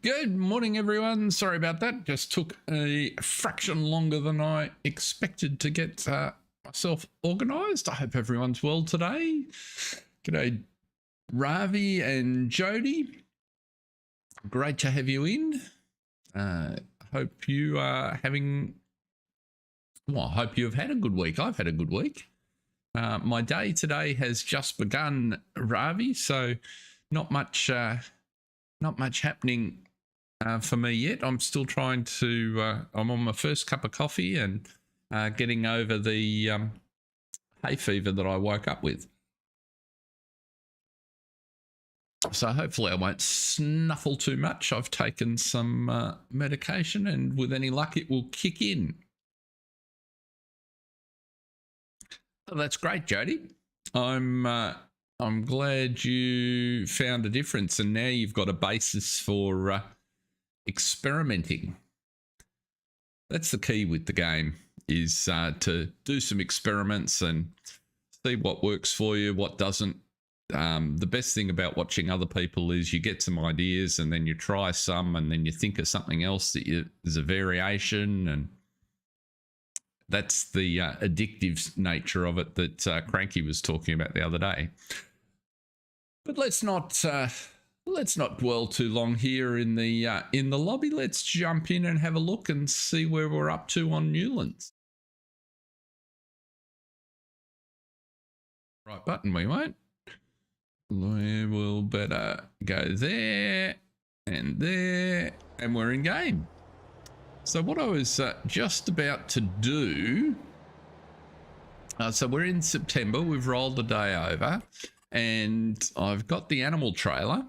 Good morning, everyone. Sorry about that. Just took a fraction longer than I expected to get myself organised. I hope everyone's well today. G'day, Ravi and Jody. Great to have you in. Hope you are having, well, I hope you've had a good week. I've had a good week. My day today has just begun, Ravi, so not much happening for me yet. I'm still trying to, I'm on my first cup of coffee and getting over the hay fever that I woke up with. So hopefully I won't snuffle too much. I've taken some medication and with any luck it will kick in. Oh, that's great, Jody. I'm glad you found a difference and now you've got a basis for experimenting. That's the key with the game, is to do some experiments and see what works for you, what doesn't. The best thing about watching other people is you get some ideas and then you try some and then you think of something else that is a variation, and that's the addictive nature of it that Cranky was talking about the other day. But let's not dwell too long here in the lobby. Let's jump in and have a look and see where we're up to on Newlands. Right button, we won't. We will better go there, and we're in game. So what I was just about to do, so we're in September, we've rolled a day over, and I've got the animal trailer.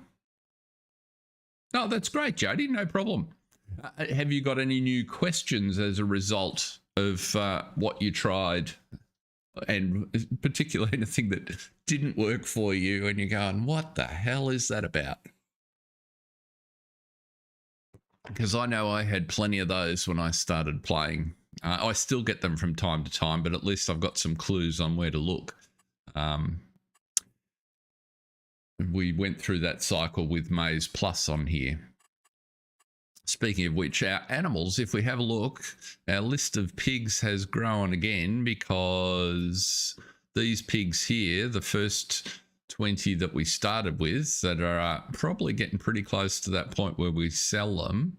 Oh, that's great, Jody, no problem. Have you got any new questions as a result of what you tried, and particularly anything that didn't work for you and you're going, what the hell is that about? Because I know I had plenty of those when I started playing. I still get them from time to time, but at least I've got some clues on where to look. We went through that cycle with Maize Plus on here. Speaking of which, our animals, if we have a look, our list of pigs has grown again because these pigs here, the first 20 that we started with that are probably getting pretty close to that point where we sell them,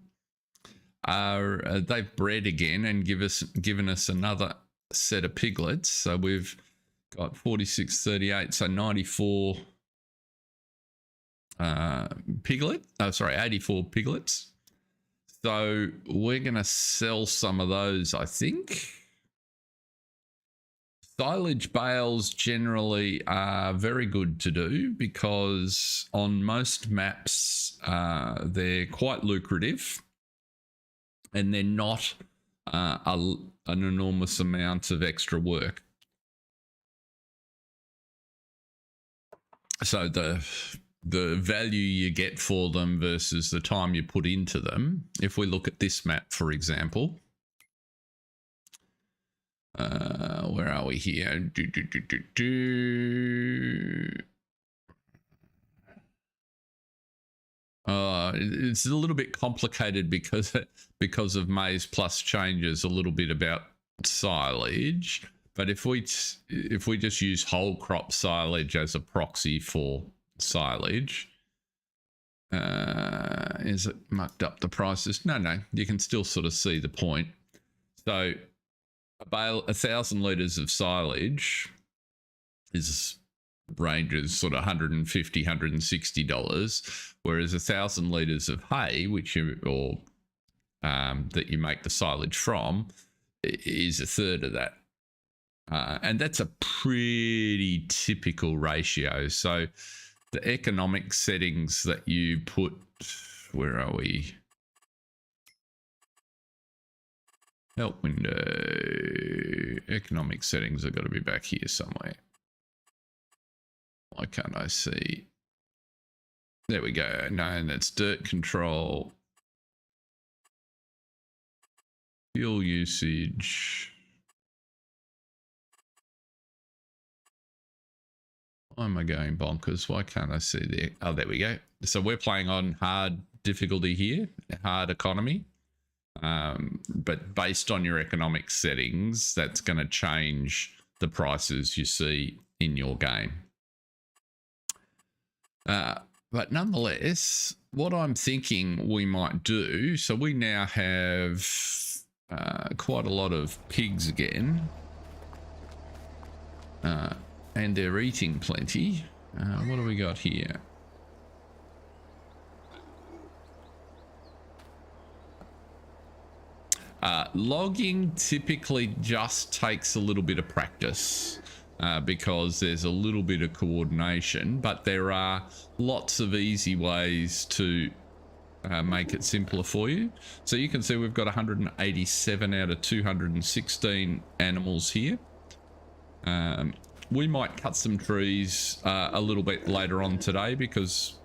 are they've bred again and given us another set of piglets. So we've got 46, 38, so 94 84 piglets. So we're going to sell some of those, I think. Silage bales generally are very good to do because on most maps they're quite lucrative and they're not an enormous amount of extra work. So the value you get for them versus the time you put into them. If we look at this map, for example, where are we here? It's a little bit complicated because of Maize Plus changes a little bit about silage. But if we just use whole crop silage as a proxy for silage, is it mucked up the prices? No, you can still sort of see the point. So a bale, 1,000 litres of silage ranges sort of $150, $160, whereas 1,000 litres of hay, that you make the silage from, is a third of that. And that's a pretty typical ratio. So the economic settings that you put, where are we? Help window, economic settings have got to be back here somewhere. Why can't I see? There we go. No, that's dirt control. Fuel usage. Why am I going bonkers? Why can't I see there? Oh, there we go. So we're playing on hard difficulty here, hard economy. But based on your economic settings, that's going to change the prices you see in your game. But nonetheless, what I'm thinking we might do, so we now have quite a lot of pigs again. And they're eating plenty. What do we got here? Logging typically just takes a little bit of practice because there's a little bit of coordination, but there are lots of easy ways to make it simpler for you. So you can see we've got 187 out of 216 animals here. We might cut some trees a little bit later on today because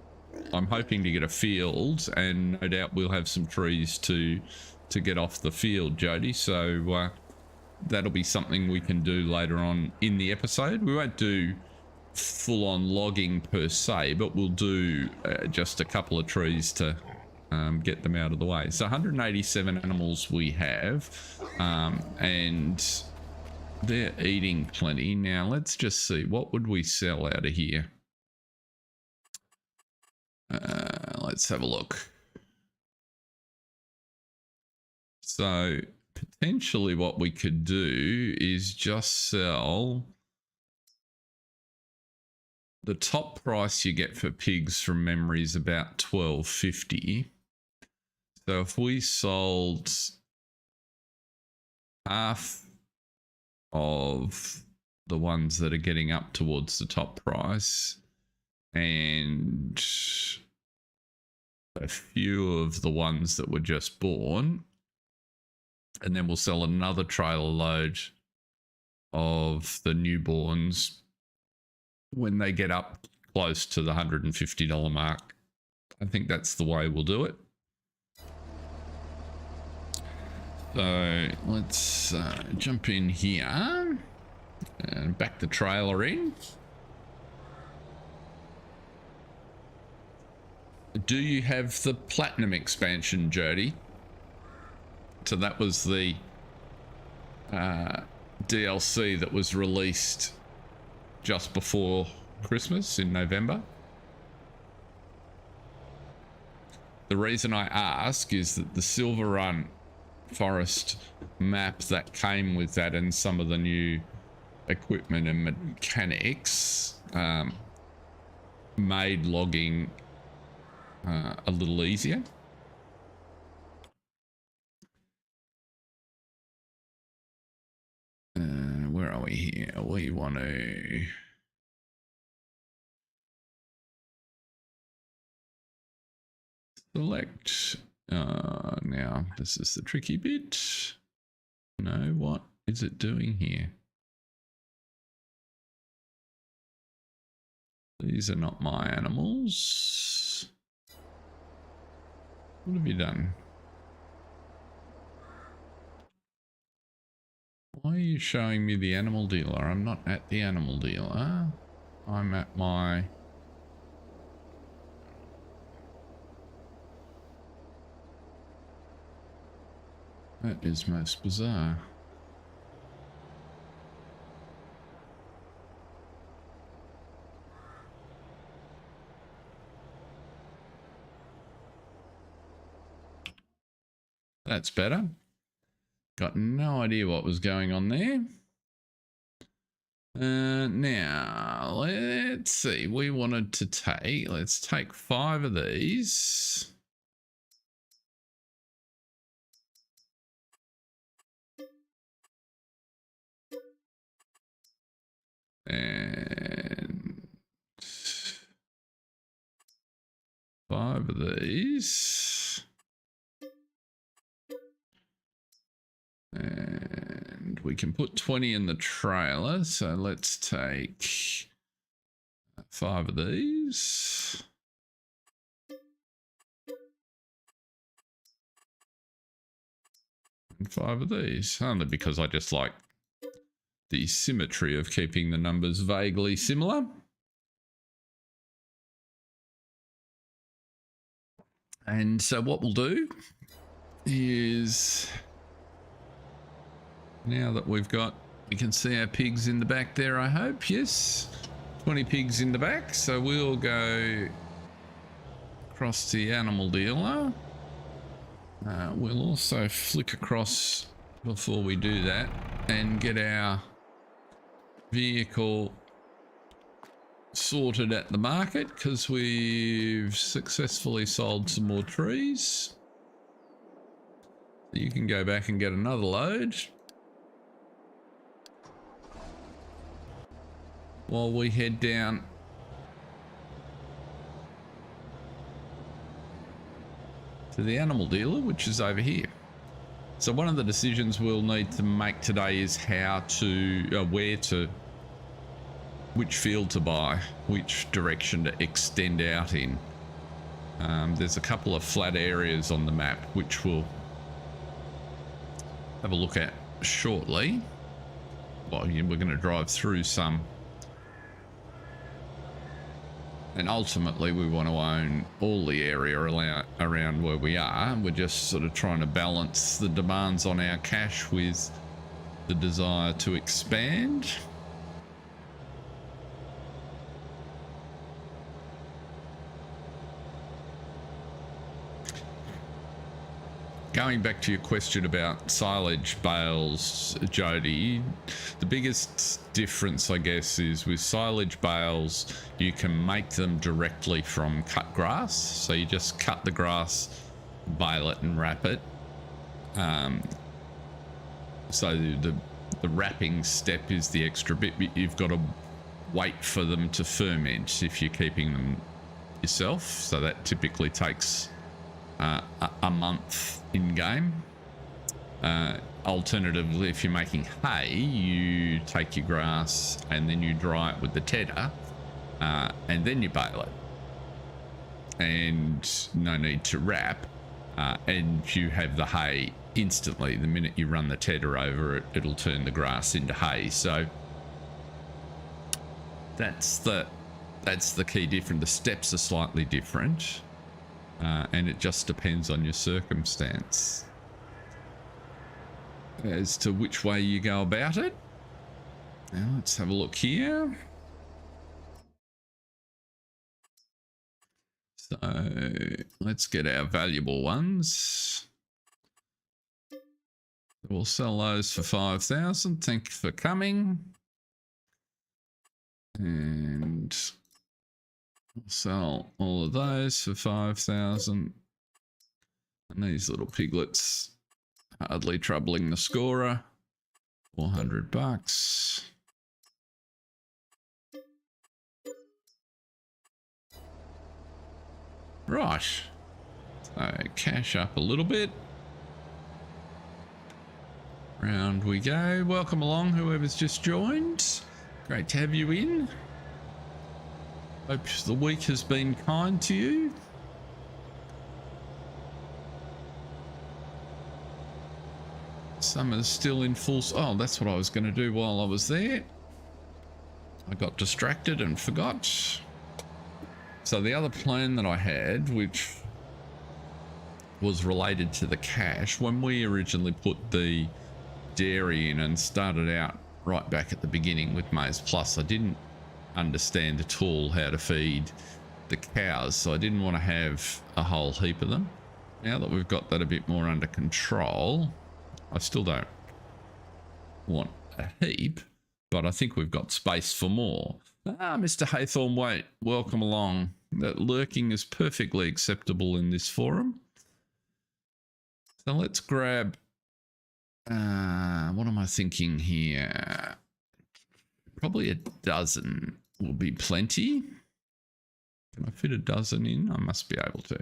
I'm hoping to get a field, and no doubt we'll have some trees to get off the field, Jody. So that'll be something we can do later on in the episode. We won't do full-on logging per se, but we'll do just a couple of trees to get them out of the way. So 187 animals we have, and they're eating plenty. Now let's just see, what would we sell out of here? Let's have a look. So potentially what we could do is just sell the top price you get for pigs from memory is about $12.50. So if we sold half of the ones that are getting up towards the top price and a few of the ones that were just born, and then we'll sell another trailer load of the newborns when they get up close to the $150 mark. I think that's the way we'll do it. So let's jump in here and back the trailer in. Do you have the platinum expansion, Jody? So that was the DLC that was released just before Christmas in November. The reason I ask is that the Silver Run forest map that came with that and some of the new equipment and mechanics made logging a little easier. Where are we here? We want to select. Now this is the tricky bit. No, what is it doing here? These are not my animals. What have you done? Why are you showing me the animal dealer? I'm not at the animal dealer. I'm at my... That is most bizarre. That's better. Got no idea what was going on there. Now, let's see. We wanted to take... Let's take 5 of these. And 5 of these. And we can put 20 in the trailer. So let's take 5 of these. And 5 of these. Only because I just like the symmetry of keeping the numbers vaguely similar. And so what we'll do is, now that we can see our pigs in the back there, I hope. Yes, 20 pigs in the back. So we'll go across to the animal dealer. We'll also flick across before we do that and get our vehicle sorted at the market, because we've successfully sold some more trees. You can go back and get another load while we head down to the animal dealer, which is over here. So one of the decisions we'll need to make today is how to, which field to buy, which direction to extend out in. There's a couple of flat areas on the map which we'll have a look at shortly. Well, we're going to drive through some. And ultimately we want to own all the area around where we are. We're just sort of trying to balance the demands on our cash with the desire to expand. Going back to your question about silage bales, Jody, the biggest difference, I guess, is with silage bales, you can make them directly from cut grass. So you just cut the grass, bale it and wrap it. So the wrapping step is the extra bit, but you've got to wait for them to ferment if you're keeping them yourself. So that typically takes a month in game. Alternatively, if you're making hay, you take your grass and then you dry it with the tedder, and then you bale it, and no need to wrap, and you have the hay instantly. The minute you run the tedder over it, it'll turn the grass into hay. So that's the key difference. The steps are slightly different. And it just depends on your circumstance as to which way you go about it. Now let's have a look here. So let's get our valuable ones. We'll sell those for 5,000. Thank you for coming. And sell all of those for 5,000. And these little piglets, hardly troubling the scorer. $400. Right. So cash up a little bit. Round we go. Welcome along, whoever's just joined. Great to have you in. Hope the week has been kind to you. Summer's still in full... Oh, that's what I was going to do while I was there. I got distracted and forgot. So the other plan that I had, which was related to the cash, when we originally put the dairy in and started out right back at the beginning with Maize Plus, I didn't understand at all how to feed the cows, so I didn't want to have a whole heap of them. Now that we've got that a bit more under control, I still don't want a heap, but I think we've got space for more. Mr. Haythorne, wait, welcome along. That lurking is perfectly acceptable in this forum. So let's grab, what am I thinking here? Probably a dozen will be plenty. Can I fit a dozen in? I must be able to.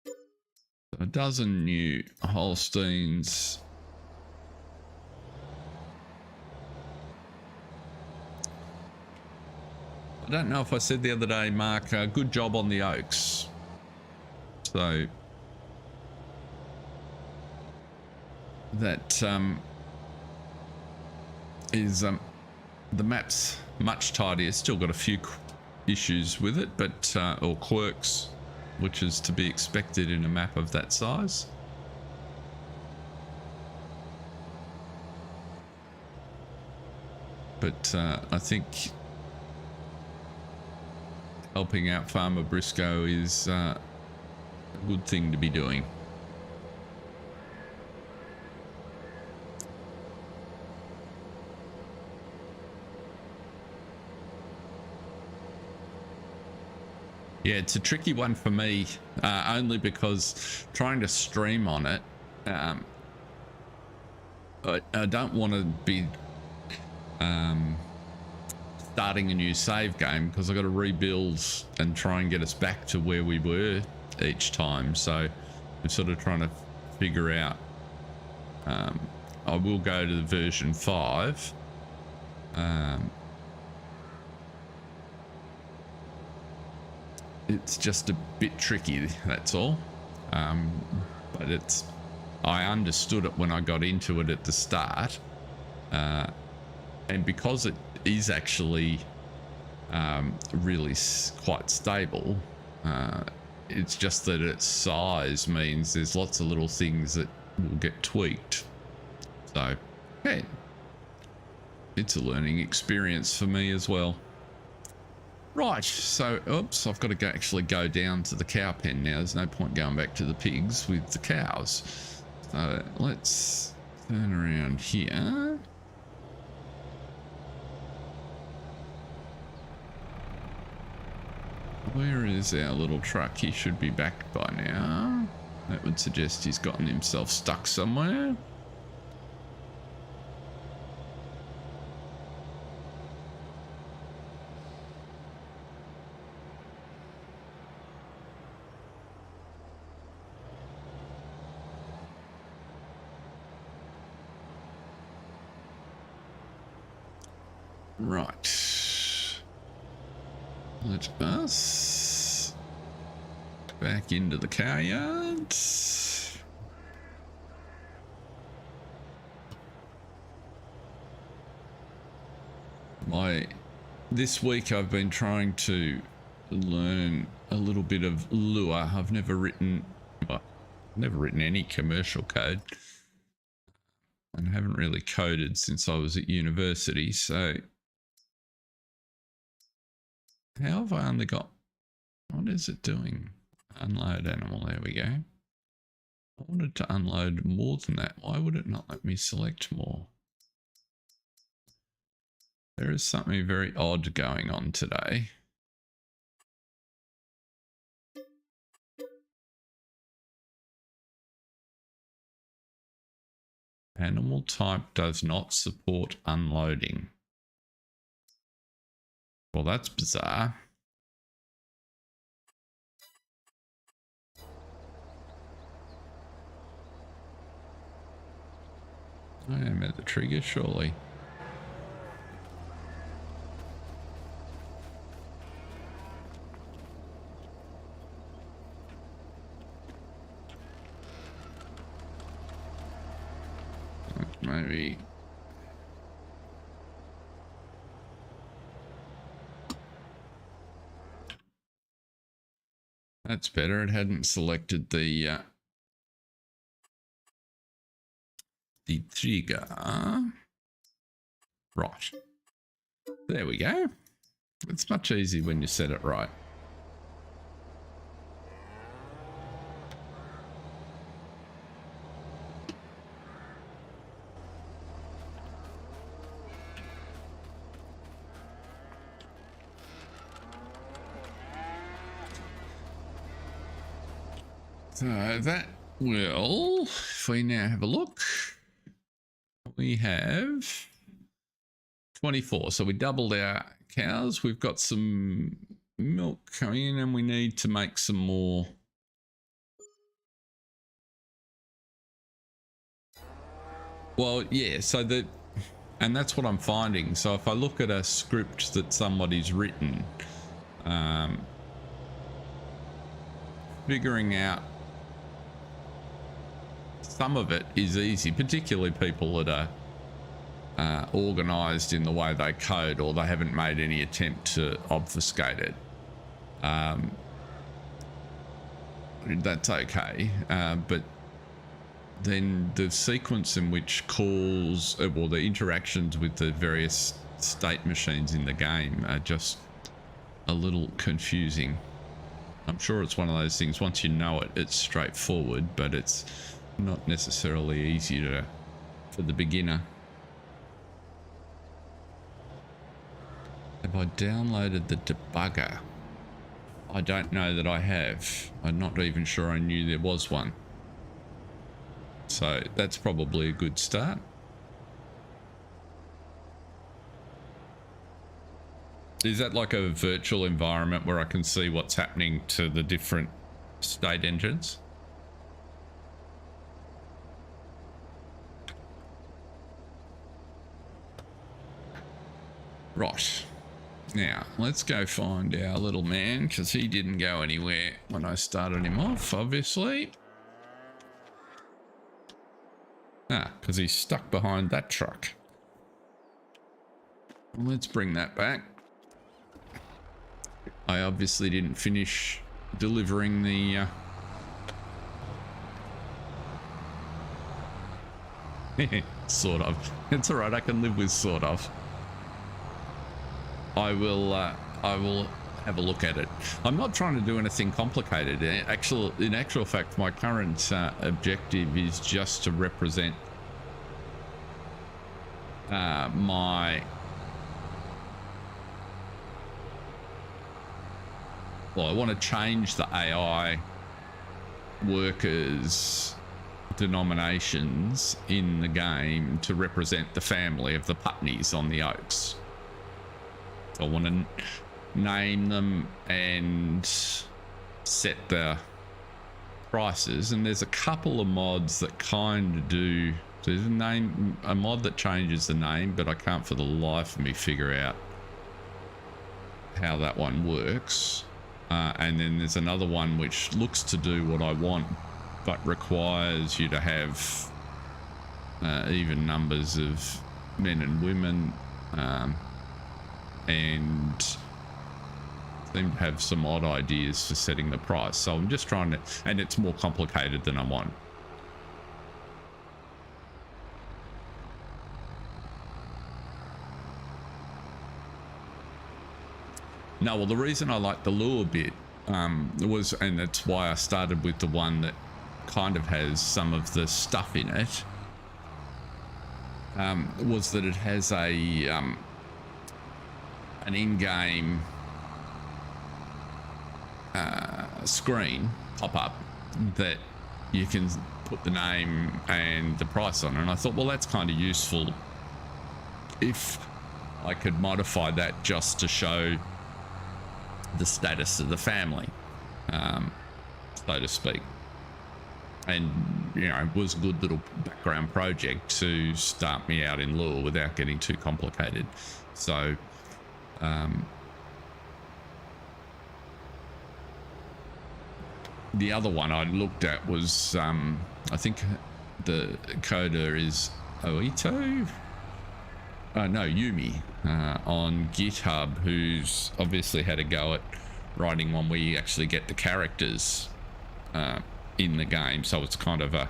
So a dozen new Holsteins. I don't know if I said the other day, Mark, good job on the oaks. So that is the map's much tidier. Still got a few issues with it, but or quirks which is to be expected in a map of that size. But I think helping out Farmer Briscoe is a good thing to be doing. Yeah, it's a tricky one for me, only because trying to stream on it, I don't want to be starting a new save game because I've got to rebuild and try and get us back to where we were each time. So I'm sort of trying to figure out. I will go to the version 5. It's just a bit tricky, that's all. But it's, I understood it when I got into it at the start. And because it is actually really quite stable, it's just that its size means there's lots of little things that will get tweaked. So, hey, it's a learning experience for me as well. Right, so, oops, I've got to actually go down to the cow pen now. There's no point going back to the pigs with the cows. So let's turn around here. Where is our little truck? He should be back by now. That would suggest he's gotten himself stuck somewhere. Right. Let us back into the cow yard. This week I've been trying to learn a little bit of Lua. I've never written any commercial code. And I haven't really coded since I was at university, so how have I only got, what is it doing? Unload animal, there we go. I wanted to unload more than that. Why would it not let me select more? There is something very odd going on today. Animal type does not support unloading. Well, that's bizarre. I am at the trigger, surely. Maybe. That's better. It hadn't selected the trigger. Right. There we go. It's much easier when you set it right. So that will, if we now have a look, we have 24. So we doubled our cows. We've got some milk coming in and we need to make some more. Well, yeah, so that, and that's what I'm finding. So if I look at a script that somebody's written, figuring out some of it is easy, particularly people that are organized in the way they code, or they haven't made any attempt to obfuscate it. that's okay. But then the sequence in which calls, well, the interactions with the various state machines in the game are just a little confusing. I'm sure it's one of those things, once you know it, it's straightforward, but it's not necessarily easy for the beginner. Have I downloaded the debugger? I don't know that I have. I'm not even sure I knew there was one. So that's probably a good start. Is that like a virtual environment where I can see what's happening to the different state engines? Right. Now, let's go find our little man, because he didn't go anywhere when I started him off, obviously. Ah, because he's stuck behind that truck. Let's bring that back. I obviously didn't finish delivering the... sort of. It's alright, I can live with sort of. I will have a look at it. I'm not trying to do anything complicated. In actual fact, my current objective is just to represent my... Well, I want to change the AI workers' denominations in the game to represent the family of the Putneys on the Oaks. I want to name them and set the prices, and there's a couple of mods that kind of do. There's a mod that changes the name, but I can't for the life of me figure out how that one works. And then there's another one which looks to do what I want, but requires you to have even numbers of men and women, and seem to have some odd ideas for setting the price. So I'm just trying to, and it's more complicated than I want. No, well, the reason I like the lure bit was, and that's why I started with the one that kind of has some of the stuff in it, was that it has a an in-game screen pop up that you can put the name and the price on, and I thought, well, that's kind of useful if I could modify that just to show the status of the family, so to speak. And you know, it was a good little background project to start me out in lore without getting too complicated. So the other one I looked at was I think the coder is Oito. No, Yumi on GitHub, who's obviously had a go at writing one where you actually get the characters in the game, so it's kind of a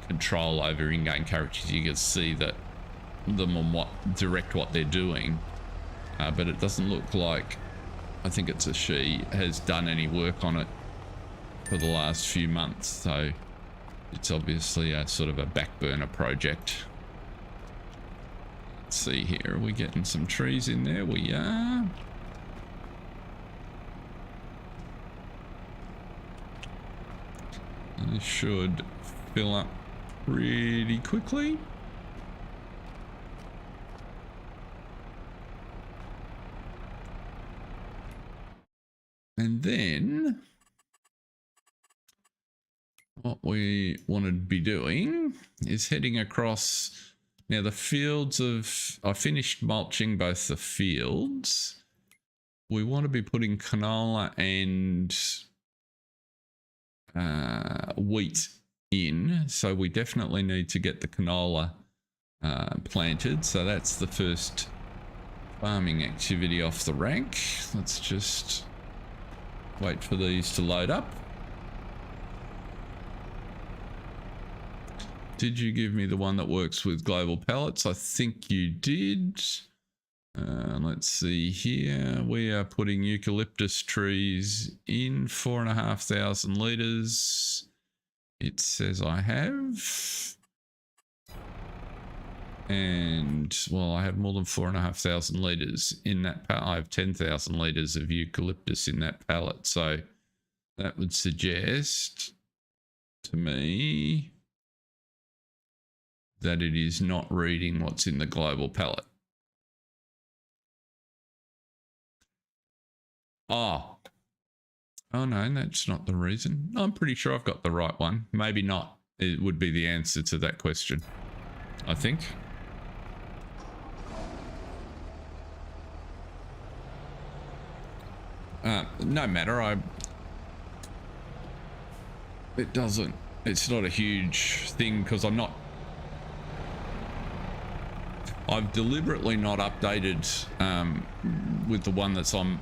control over in-game characters. You can see that them on what they're doing, but it doesn't look like, I think it's a she, has done any work on it for the last few months, so it's obviously a sort of a back burner project. Let's see here, are we getting some trees in there? We are. This should fill up pretty quickly. And then what we wanted to be doing is heading across. Now the fields of, I finished mulching both the fields. We want to be putting canola and wheat in, so we definitely need to get the canola planted. So that's the first farming activity off the rank. Let's just wait for these to load up. Did you give me the one that works with global pallets? I think you did. Let's see here. We are putting eucalyptus trees in 4,500 litres. It says I have. And, well, I have more than 4,500 litres in that pallet. I have 10,000 litres of eucalyptus in that pallet. So that would suggest to me that it is not reading what's in the global pallet. Oh no, that's not the reason. I'm pretty sure I've got the right one. Maybe not. It would be the answer to that question, I think. No matter. It's not a huge thing because I've deliberately not updated with the one that's on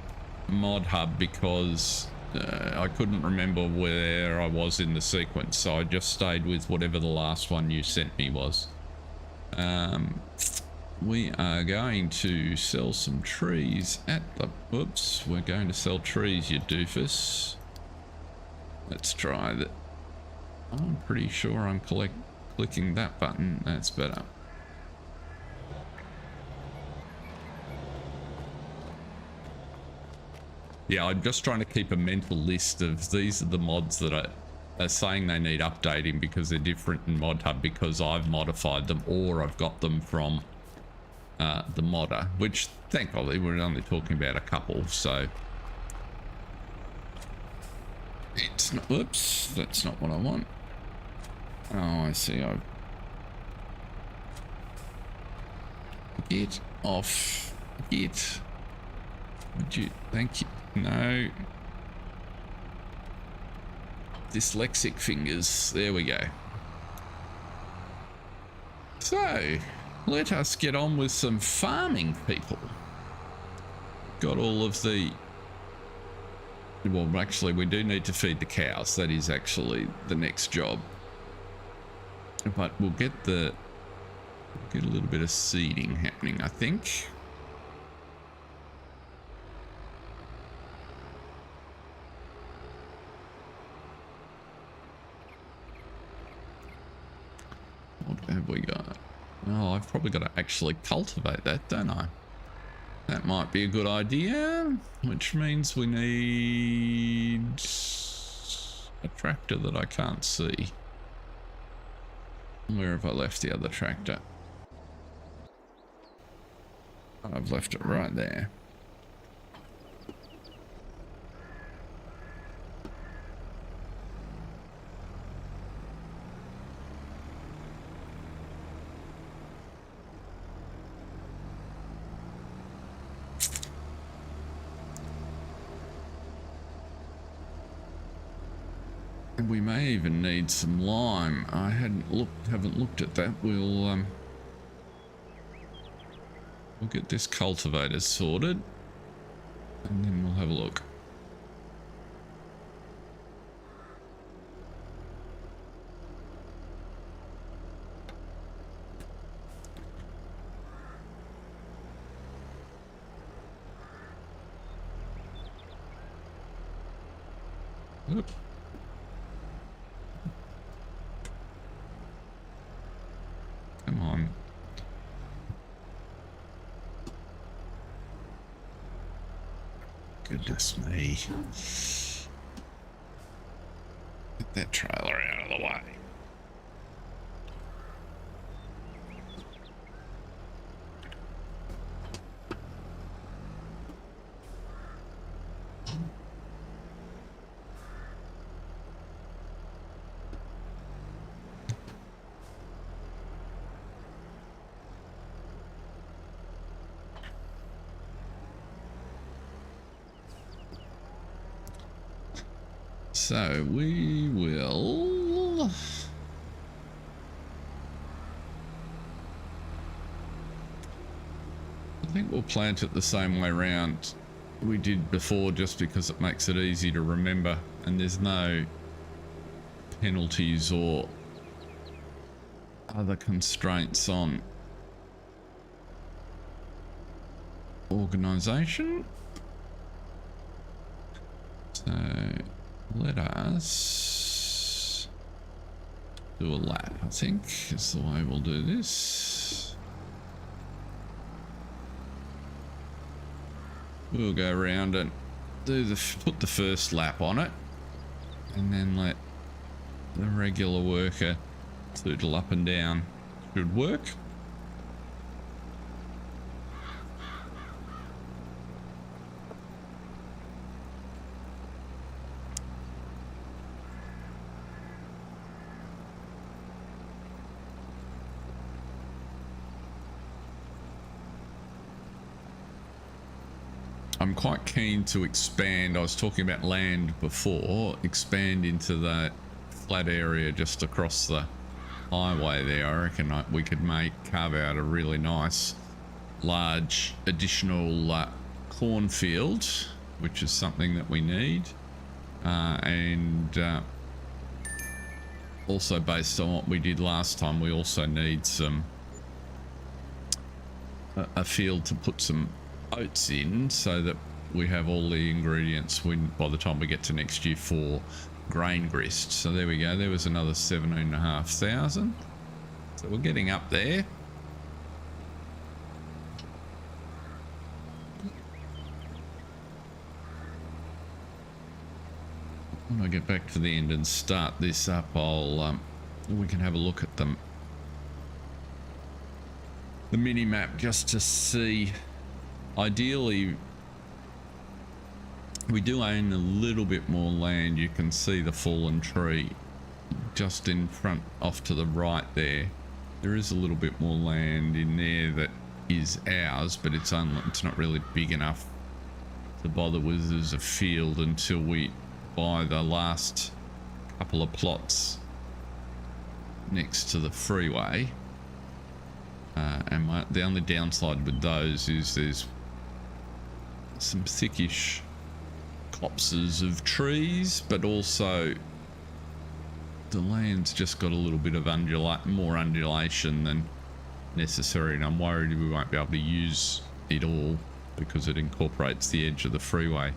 ModHub because I couldn't remember where I was in the sequence, so I just stayed with whatever the last one you sent me was. We are going to sell some trees at the... Whoops, we're going to sell trees, you doofus. Let's try that. I'm pretty sure I'm clicking that button. That's better. Yeah, I'm just trying to keep a mental list of these are the mods that are saying they need updating because they're different in ModHub because I've modified them or I've got them from the modder, which thankfully we're only talking about a couple, so it's not... Oops, that's not what I want. Oh, I see. Get off. Get. Would you... Thank you. No. Dyslexic fingers. There we go. So, let us get on with some farming, people. Got all of the... Well, actually, we do need to feed the cows. That is actually the next job. But we'll get a little bit of seeding happening, I think. What have we got? Oh, I've probably got to actually cultivate that, don't I? That might be a good idea, which means we need a tractor that I can't see. Where have I left the other tractor? I've left it right there. And we may even need some lime. I haven't looked at that. We'll get this cultivator sorted and then we'll have a look. Oop. Come on. Goodness me. Get that trailer out of the way. So we will... I think we'll plant it the same way around we did before just because it makes it easy to remember and there's no penalties or other constraints on organization. So let us do a lap, I think is the way we'll do this. We'll go around and put the first lap on it, and then let the regular worker tootle up and down. Should work. I'm quite keen to expand. I was talking about land before. Expand into that flat area just across the highway there. I reckon we could carve out a really nice large additional cornfield, which is something that we need. And also based on what we did last time, we also need a field to put some oats in, so that we have all the ingredients by the time we get to next year for grain grist. So there we go. There was another 17,500. So we're getting up there. When I get back to the end and start this up, we can have a look at them. The mini map just to see. Ideally, we do own a little bit more land. You can see the fallen tree just in front, off to the right there. There is a little bit more land in there that is ours, but it's not really big enough to bother with as a field until we buy the last couple of plots next to the freeway. And the only downside with those is there's some thickish copses of trees, but also the land's just got a little bit of more undulation than necessary, and I'm worried we won't be able to use it all because it incorporates the edge of the freeway.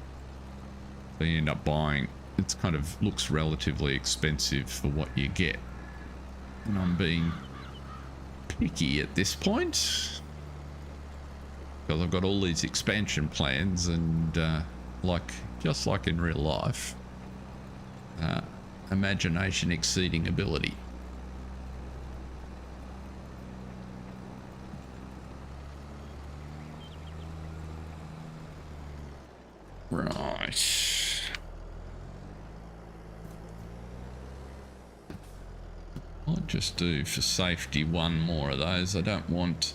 So you end up buying, it's kind of looks relatively expensive for what you get, and I'm being picky at this point because I've got all these expansion plans, and just like in real life, imagination exceeding ability. Right. I'll just do, for safety, one more of those. I don't want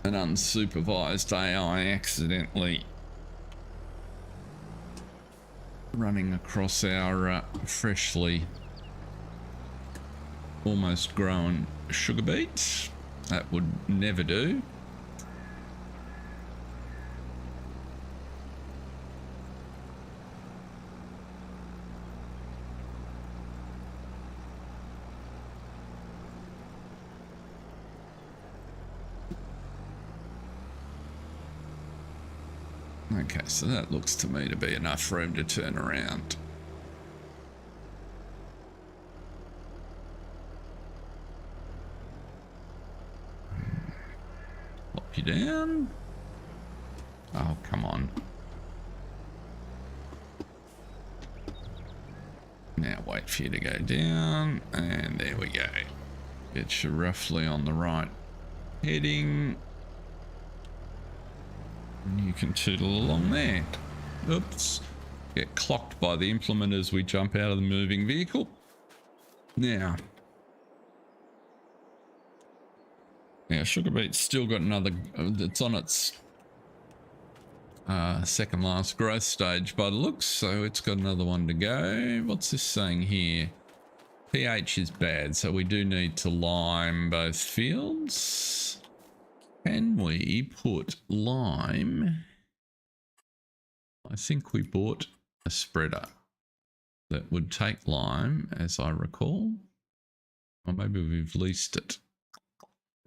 an unsupervised AI accidentally running across our freshly almost grown sugar beets. That would never do. Okay, so that looks to me to be enough room to turn around. Plop you down. Oh, come on. Now wait for you to go down, and there we go. Get you roughly on the right heading. And you can tootle along there. Oops. Get clocked by the implement as we jump out of the moving vehicle. Now sugar beet's still got another, it's on its second last growth stage by the looks, so it's got another one to go. What's this saying here? pH is bad, so we do need to lime both fields. Can we put lime? I think we bought a spreader that would take lime, as I recall. Or maybe we've leased it.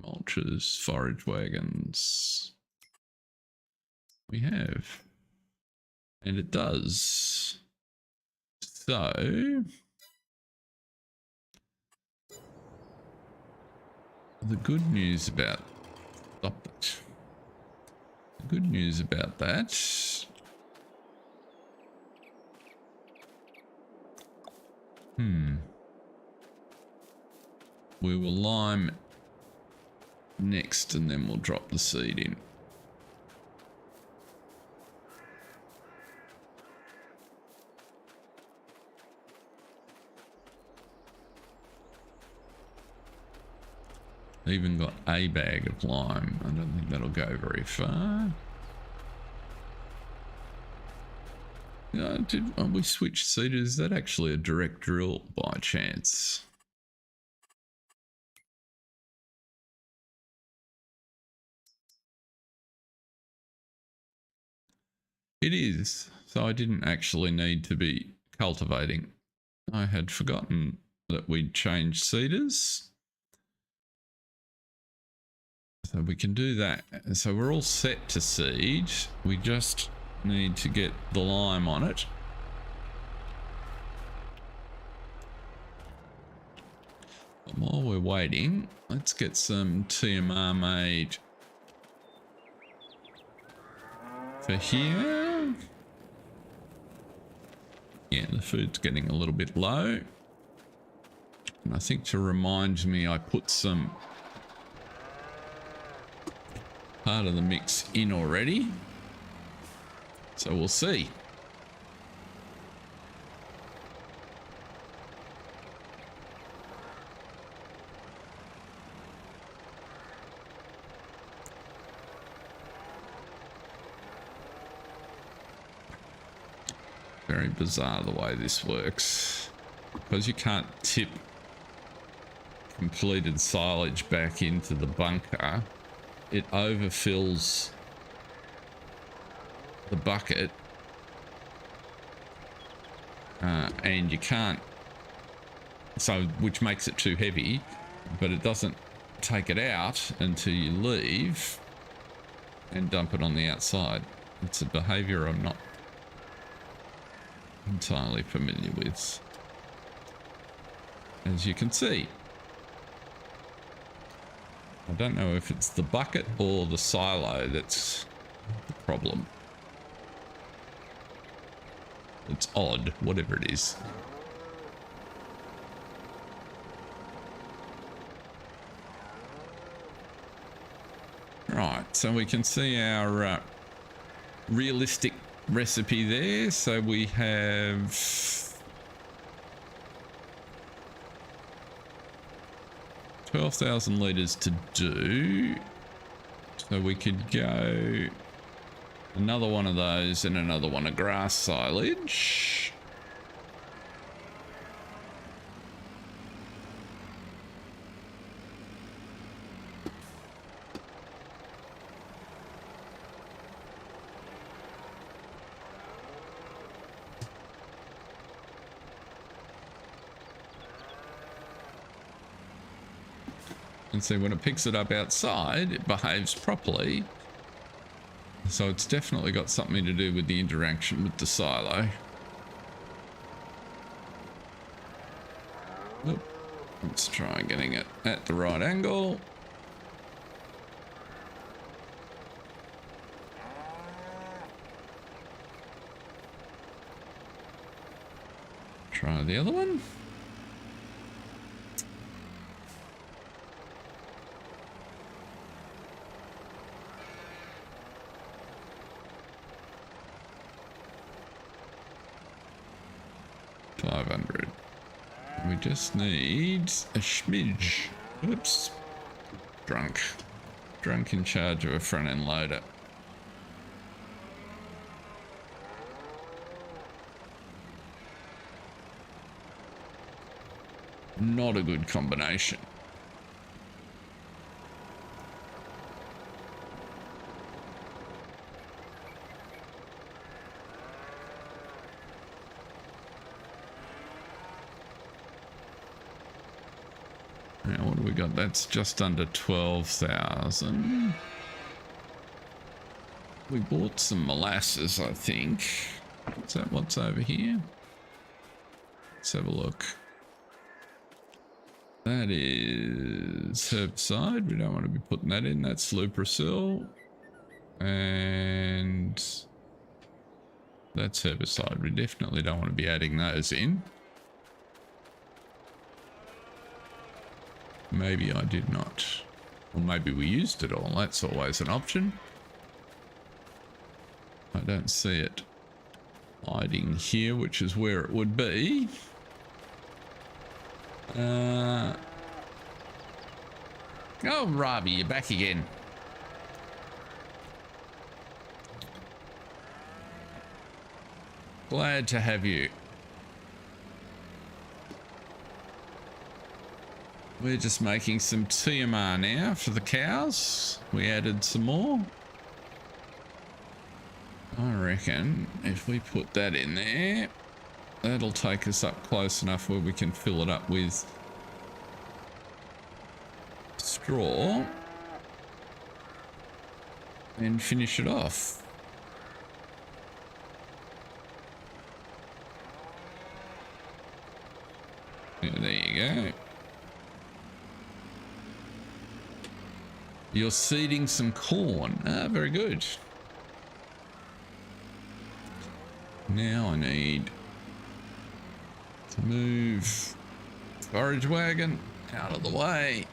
Mulches, forage wagons. We have. And it does. So the good news about The good news about that we will lime next and then we'll drop the seed in. Even got a bag of lime. I don't think that'll go very far. Yeah, we switched seeders? Is that actually a direct drill by chance? It is. So I didn't actually need to be cultivating. I had forgotten that we'd changed seeders. So we can do that. So we're all set to seed. We just need to get the lime on it. But while we're waiting, let's get some TMR made for here. Yeah, the food's getting a little bit low. And I think to remind me, I put some part of the mix in already. So we'll see. Very bizarre the way this works. Because you can't tip completed silage back into the bunker, it overfills the bucket and you can't, so which makes it too heavy, but it doesn't take it out until you leave and dump it on the outside. It's a behavior I'm not entirely familiar with, as you can see. I don't know if it's the bucket or the silo that's the problem. It's odd, whatever it is. Right, so we can see our realistic recipe there. So we have 12,000 litres to do. So we could go another one of those and another one of grass silage. And see, when it picks it up outside, it behaves properly. So it's definitely got something to do with the interaction with the silo. Oop. Let's try getting it at the right angle. Try the other one. We just need a smidge. Oops. Drunk in charge of a front end loader. Not a good combination. Now what do we got? That's just under 12,000. We bought some molasses, I think. Is that what's over here? Let's have a look. That is herbicide. We don't want to be putting that in. That's rustle. And that's herbicide. We definitely don't want to be adding those in. Maybe I did not. Or maybe we used it all. That's always an option. I don't see it hiding here, which is where it would be. Oh, Robbie, you're back again. Glad to have you. We're just making some TMR now for the cows. We added some more. I reckon if we put that in there, that'll take us up close enough where we can fill it up with straw and finish it off. Yeah, there you go. You're seeding some corn. Ah, very good. Now I need to move forage wagon out of the way.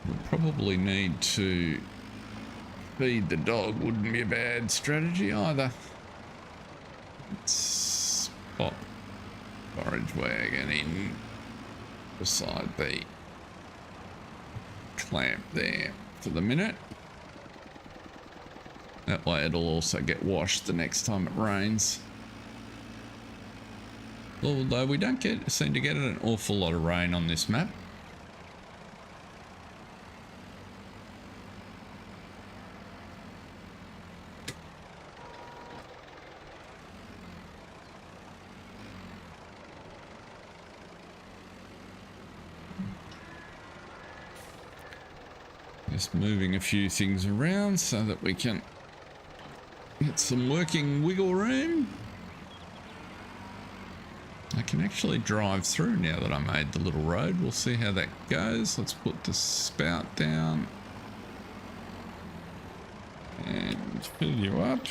We'll probably need to feed the dog. Wouldn't be a bad strategy either. Let's pop forage wagon in beside the clamp there for the minute. That way it'll also get washed the next time it rains. Although we don't seem to get an awful lot of rain on this map. Just moving a few things around so that we can get some working wiggle room. I can actually drive through now that I made the little road. We'll see how that goes. Let's put the spout down and fill you up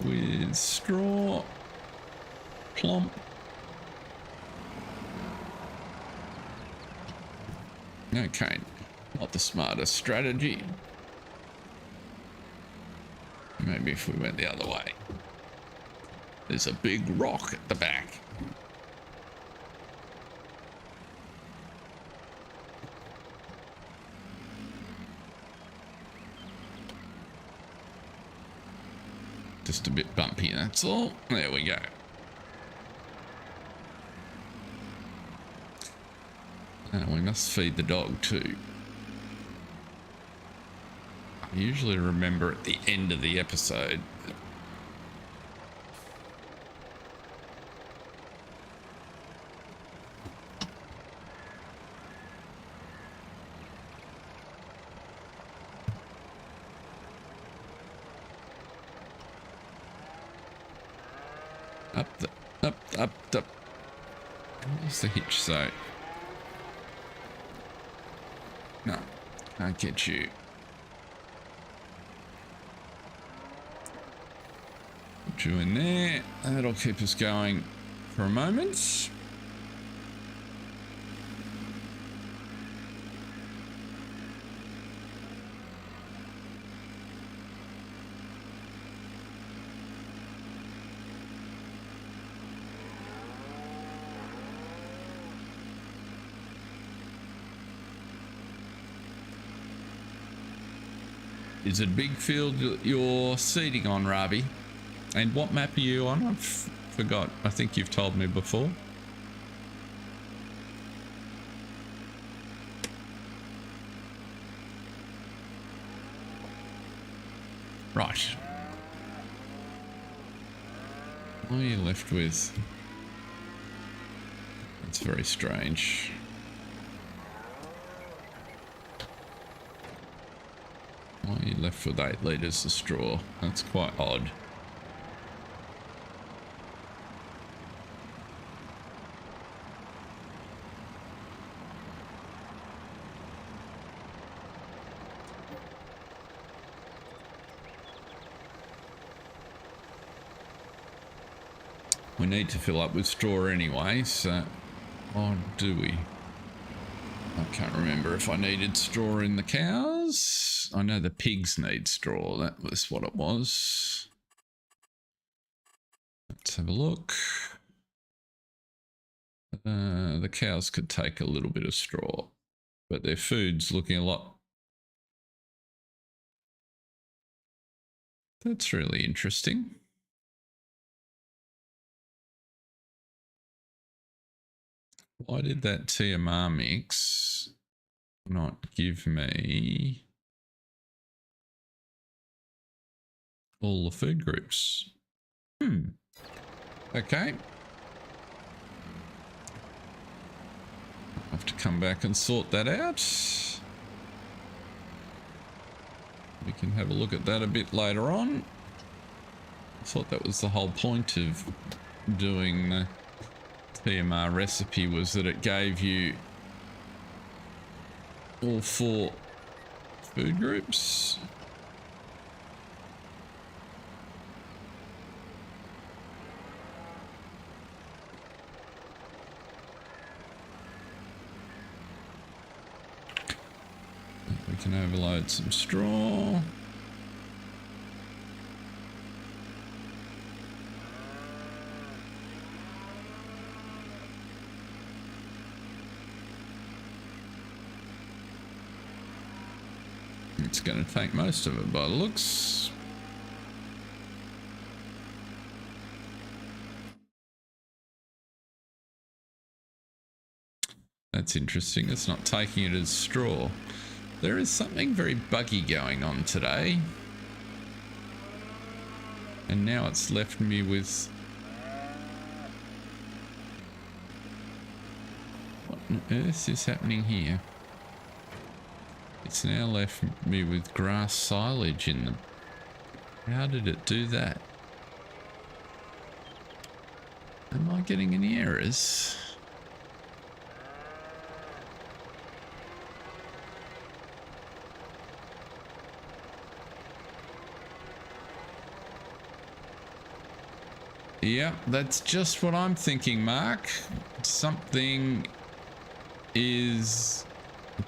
with straw. Plump. Okay. Not the smartest strategy. Maybe if we went the other way. There's a big rock at the back. Just a bit bumpy, that's all. There we go. And we must feed the dog too. I usually remember at the end of the episode. Up. What's the hitch say? No, can't get you. Put you in there. That'll keep us going for a moment. Is it a big field you're seeding on, Ravi? And what map are you on? Forgot. I think you've told me before. Right. What are you left with? That's very strange. Why are you left with 8 litres of straw? That's quite odd. We need to fill up with straw anyway, so... Or do we? I can't remember if I needed straw in the cows. I know the pigs need straw. That was what it was. Let's have a look. The cows could take a little bit of straw, but their food's looking a lot... That's really interesting. Why did that TMR mix not give me all the food groups? Okay. I'll have to come back and sort that out. We can have a look at that a bit later on. I thought that was the whole point of doing the TMR recipe, was that it gave you all 4 food groups. We can overload some straw. It's going to take most of it by the looks. That's interesting. It's not taking it as straw. There is something very buggy going on today. And now it's left me with... What on earth is happening here? It's now left me with grass silage in them. How did it do that? Am I getting any errors? Yeah, that's just what I'm thinking, Mark. Something is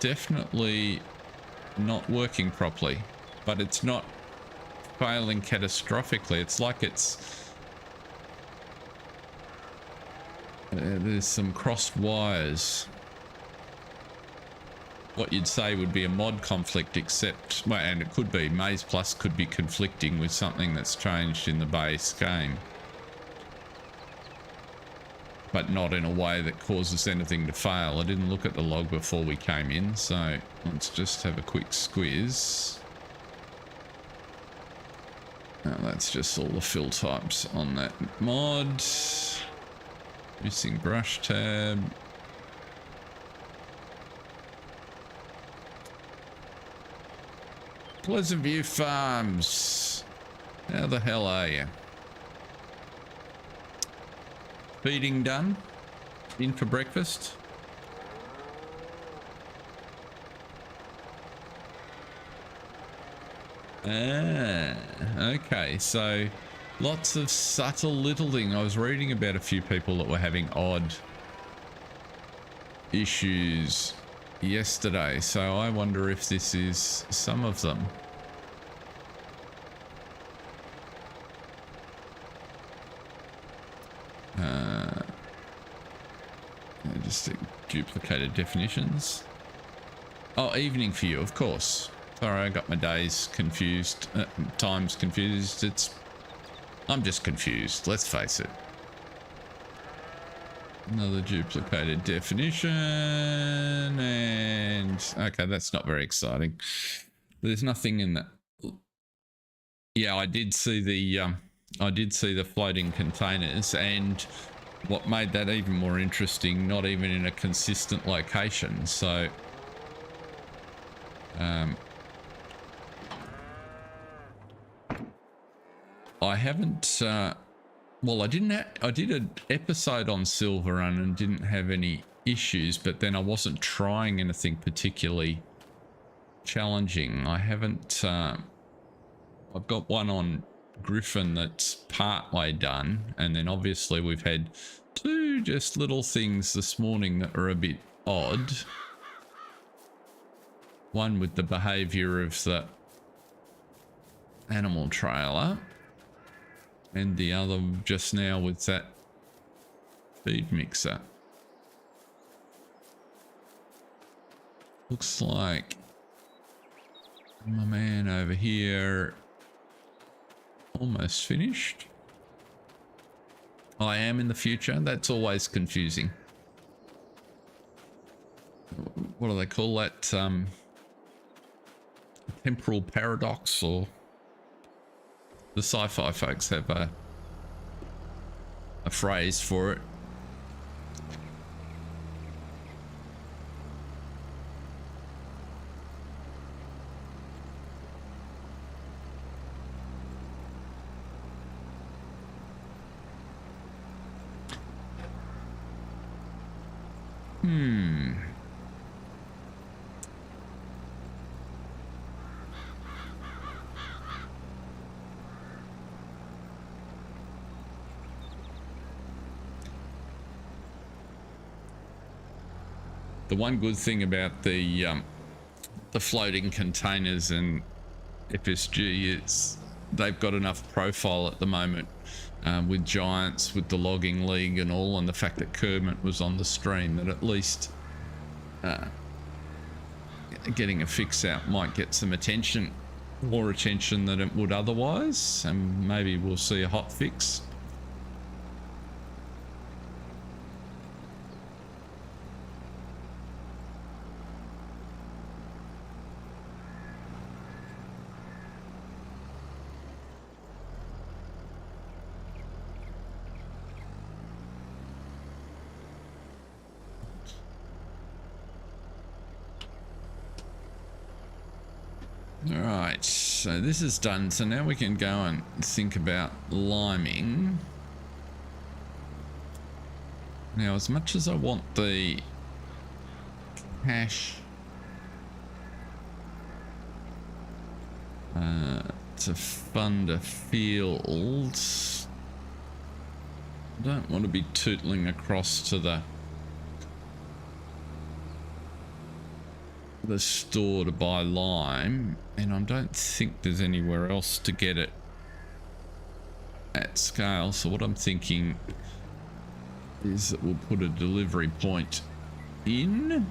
definitely not working properly, but it's not failing catastrophically. It's like it's there's some crossed wires. What you'd say would be a mod conflict, except, well, and it could be Maize Plus could be conflicting with something that's changed in the base game, but not in a way that causes anything to fail. I didn't look at the log before we came in, so let's just have a quick squiz. Now that's just all the fill types on that mod. Missing brush tab. Pleasant View Farms. How the hell are you? Feeding done? In for breakfast? Ah, okay, so lots of subtle little thing. I was reading about a few people that were having odd issues yesterday, so I wonder if this is some of them. Just duplicated definitions. Oh, evening for you, of course. Sorry, I got my days confused, times confused. I'm just confused, let's face it. Another duplicated definition, and okay, that's not very exciting. There's nothing in that. Yeah, I did see the floating containers, and what made that even more interesting, not even in a consistent location. So I haven't well, I did an episode on Silver Run and didn't have any issues, but then I wasn't trying anything particularly challenging. I haven't I've got one on Griffin that's partway done, and then obviously we've had two just little things this morning that are a bit odd. One with the behavior of the animal trailer, and the other just now with that feed mixer. Looks like my man over here almost finished. I am in the future. That's always confusing. What do they call that? Temporal paradox, or the sci-fi folks have a phrase for it. The one good thing about the floating containers and FSG is they've got enough profile at the moment with Giants, with the logging league and all, and the fact that Kermit was on the stream, that at least getting a fix out might get some attention, more attention than it would otherwise, and maybe we'll see a hot fix. Alright, so this is done. So now we can go and think about liming. Now, as much as I want the cash to fund a field, I don't want to be tootling across to the store to buy lime, and I don't think there's anywhere else to get it at scale. So what I'm thinking is that we'll put a delivery point in.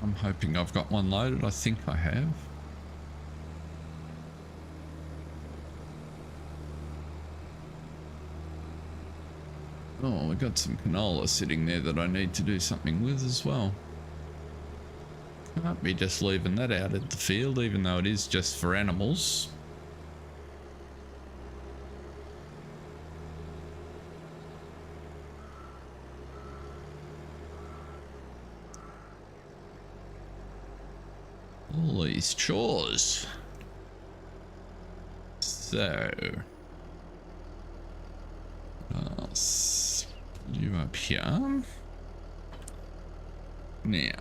I'm hoping I've got one loaded. I think I have. Oh, I got some canola sitting there that I need to do something with as well. Can't be just leaving that out at the field, even though it is just for animals. All these chores. So I'll you up here. Now,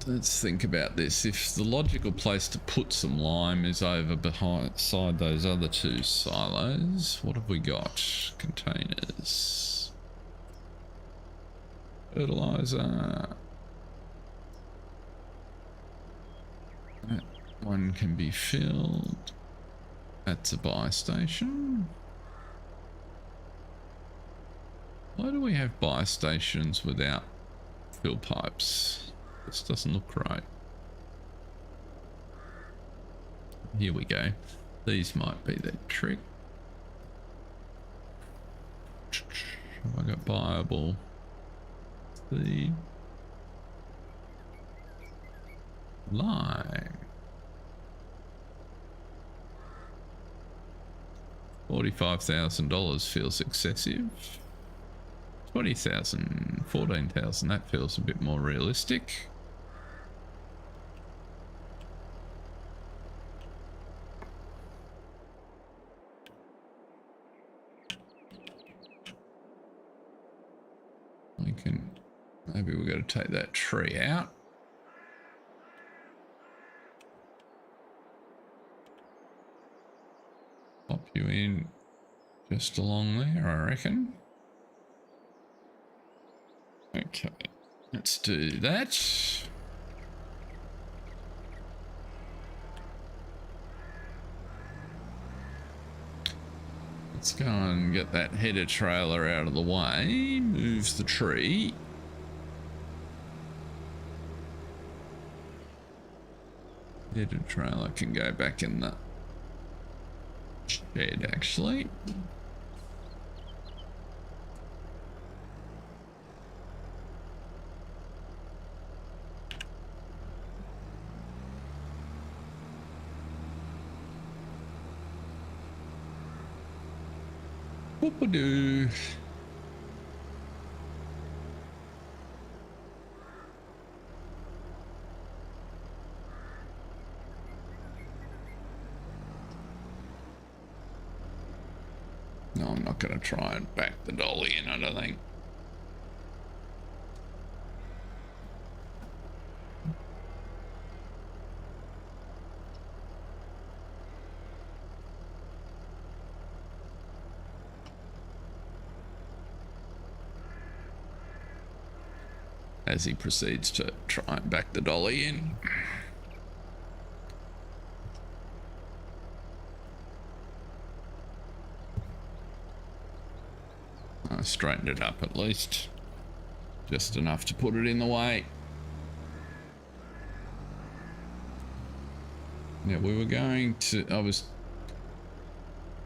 let's think about this. If the logical place to put some lime is over beside those other two silos, what have we got? Containers. Fertilizer. That one can be filled. That's a buy station. Why do we have buy stations without fill pipes? This doesn't look right. Here we go. These might be the trick. Have I got viable seed? Lime. $45,000 feels excessive. 20,000, 14,000, that feels a bit more realistic. We can, maybe we've got to take that tree out. Pop you in just along there, I reckon. Okay, let's do that. Let's go and get that header trailer out of the way. Moves the tree. Header trailer can go back in the shed, actually. Whoop-a-doo. No, I'm not going to try and back the dolly in, I don't think. As he proceeds to try and back the dolly in. I straightened it up at least. Just enough to put it in the way. Yeah, we were going to,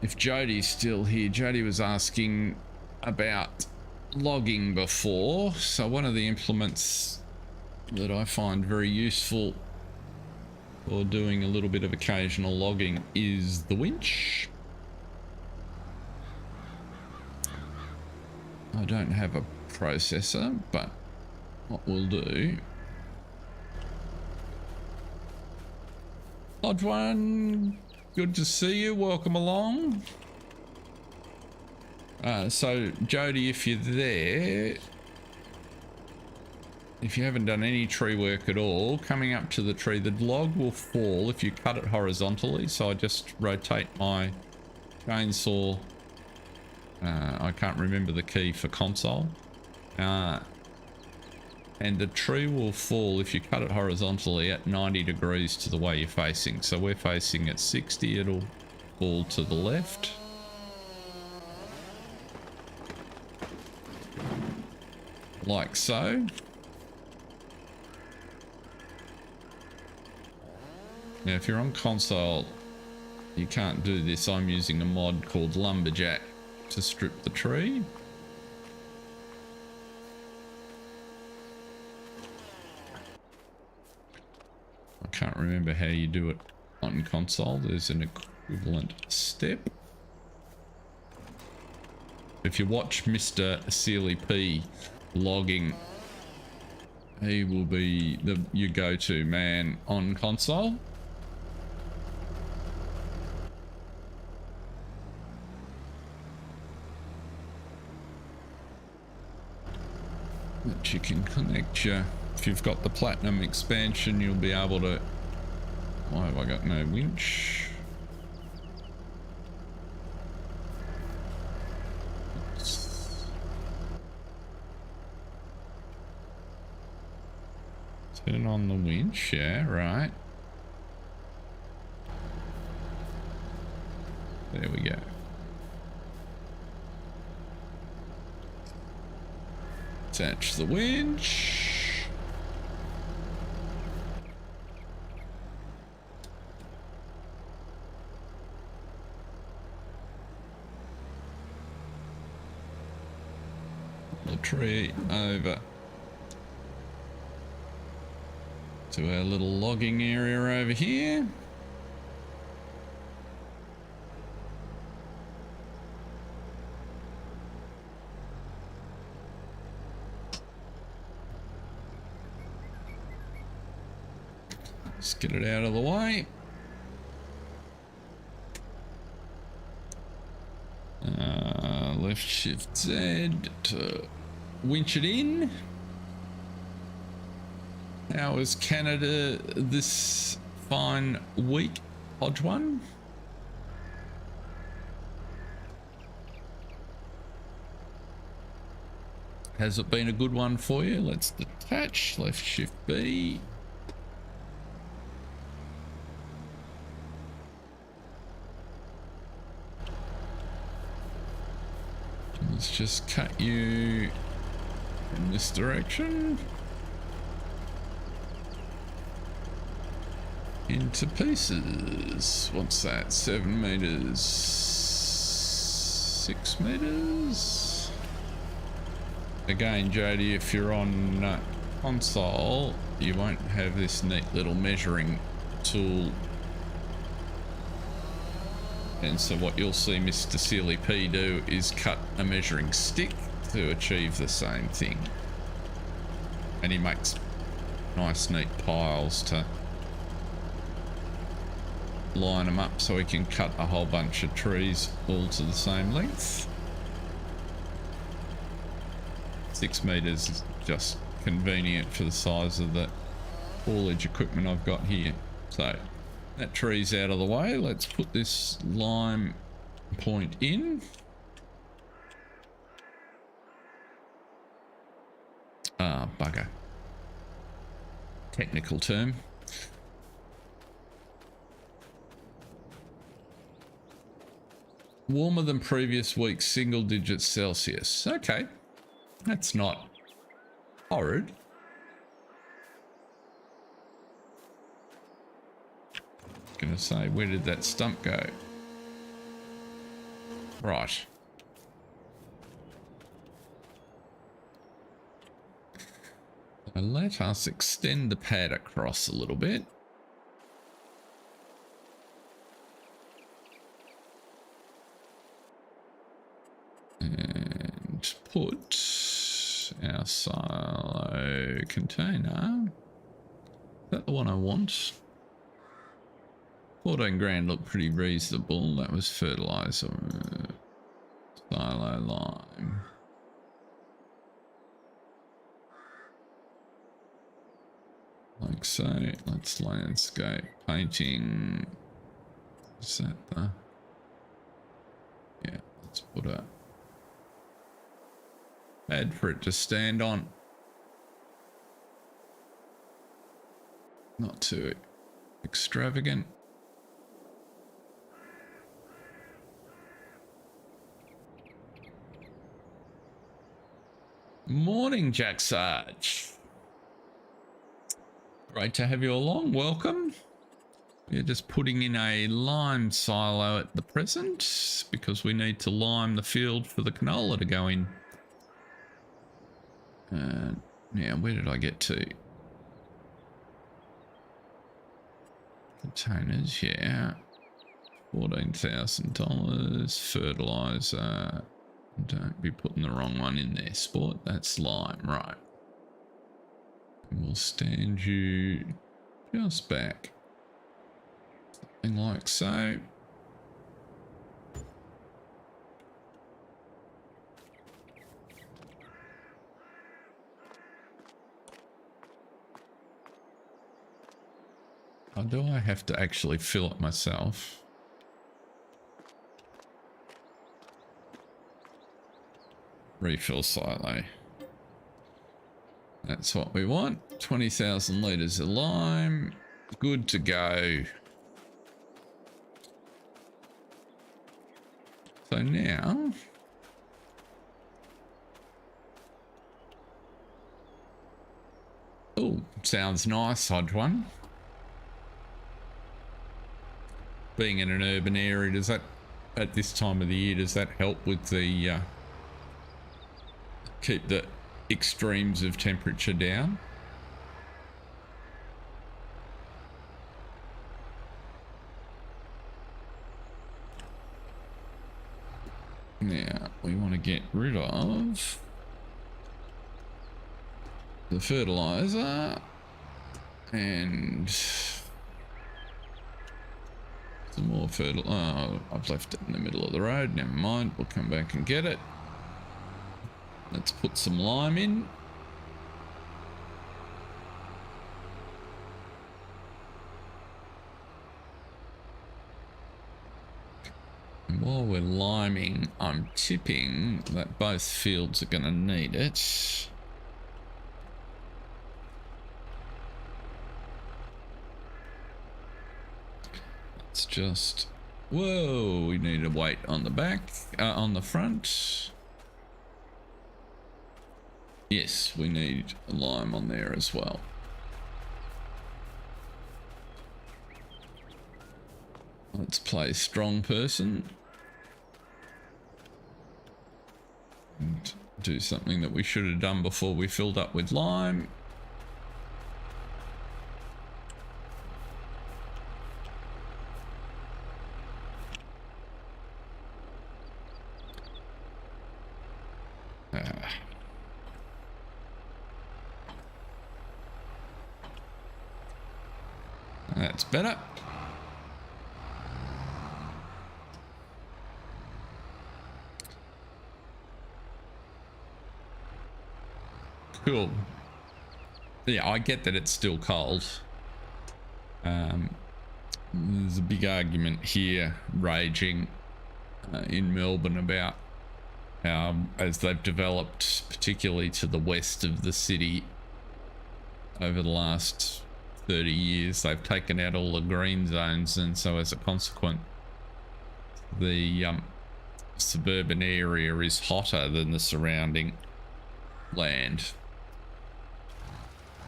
if Jody's still here, Jody was asking about logging before. So one of the implements that I find very useful for doing a little bit of occasional logging is the winch. I don't have a processor, but what we'll do. Odd one, good to see you, welcome along. So Jody, if you're there, if you haven't done any tree work at all, coming up to the tree, the log will fall if you cut it horizontally. So I just rotate my chainsaw. I can't remember the key for console. And the tree will fall if you cut it horizontally at 90 degrees to the way you're facing. So we're facing at 60, it'll fall to the left. Like so. Now if you're on console, you can't do this. I'm using a mod called Lumberjack to strip the tree. I can't remember how you do it on console. There's an equivalent step. If you watch Mr. Sealy P logging, he will be your go-to man on console. That you can connect your, if you've got the platinum expansion, you'll be able to. Why have I got no winch? Turn on the winch, yeah, right. There we go. Attach the winch. the tree over to our little logging area over here. Let's get it out of the way. Left shift Z to winch it in. How is Canada this fine week, Hodge One? Has it been a good one for you? Let's detach, left shift B. Let's just cut you in this direction into pieces. What's that? 7 meters, 6 meters. Again, Jody, if you're on console, you won't have this neat little measuring tool. And so what you'll see Mr. Sealy P do is cut a measuring stick to achieve the same thing. And he makes nice neat piles to line them up so he can cut a whole bunch of trees all to the same length. 6 meters is just convenient for the size of the haulage equipment I've got here. So that tree's out of the way. Let's put this lime point in. Ah, bugger. Technical term. Warmer than previous week, single digits Celsius. Okay. That's not horrid. Gonna say, where did that stump go? Right. So let us extend the pad across a little bit. And put our silo container. Is that the one I want? 14 grand looked pretty reasonable. That was fertilizer. Silo lime. Like so. Let's landscape painting. Is that the... Yeah, let's put a pad for it to stand on. Not too extravagant. Morning, Jack Sarge. Great to have you along. Welcome. We're just putting in a lime silo at the present because we need to lime the field for the canola to go in. Now, where did I get to? Containers, yeah. $14,000. Fertilizer. Don't be putting the wrong one in there, sport. That's lime, right. And we'll stand you just back. Something like so. Or do I have to actually fill it myself? Refill silo. That's what we want. 20,000 litres of lime. Good to go. So now... Oh, sounds nice, Hodge One. Being in an urban area, does that, at this time of the year, does that help with the keep the extremes of temperature down. Now we want to get rid of the fertilizer and some more fertilizer. Oh, I've left it in the middle of the road. Never mind. We'll come back and get it. Let's put some lime in. And while we're liming, I'm tipping that both fields are going to need it. It's just, whoa, we need a weight on the back, on the front. Yes, we need a lime on there as well. Let's play strong person and do something that we should have done before we filled up with lime. That's better. Cool. Yeah, I get that it's still cold. There's a big argument here raging in Melbourne about how, as they've developed, particularly to the west of the city over the last 30 years, they've taken out all the green zones, and so as a consequence, the suburban area is hotter than the surrounding land.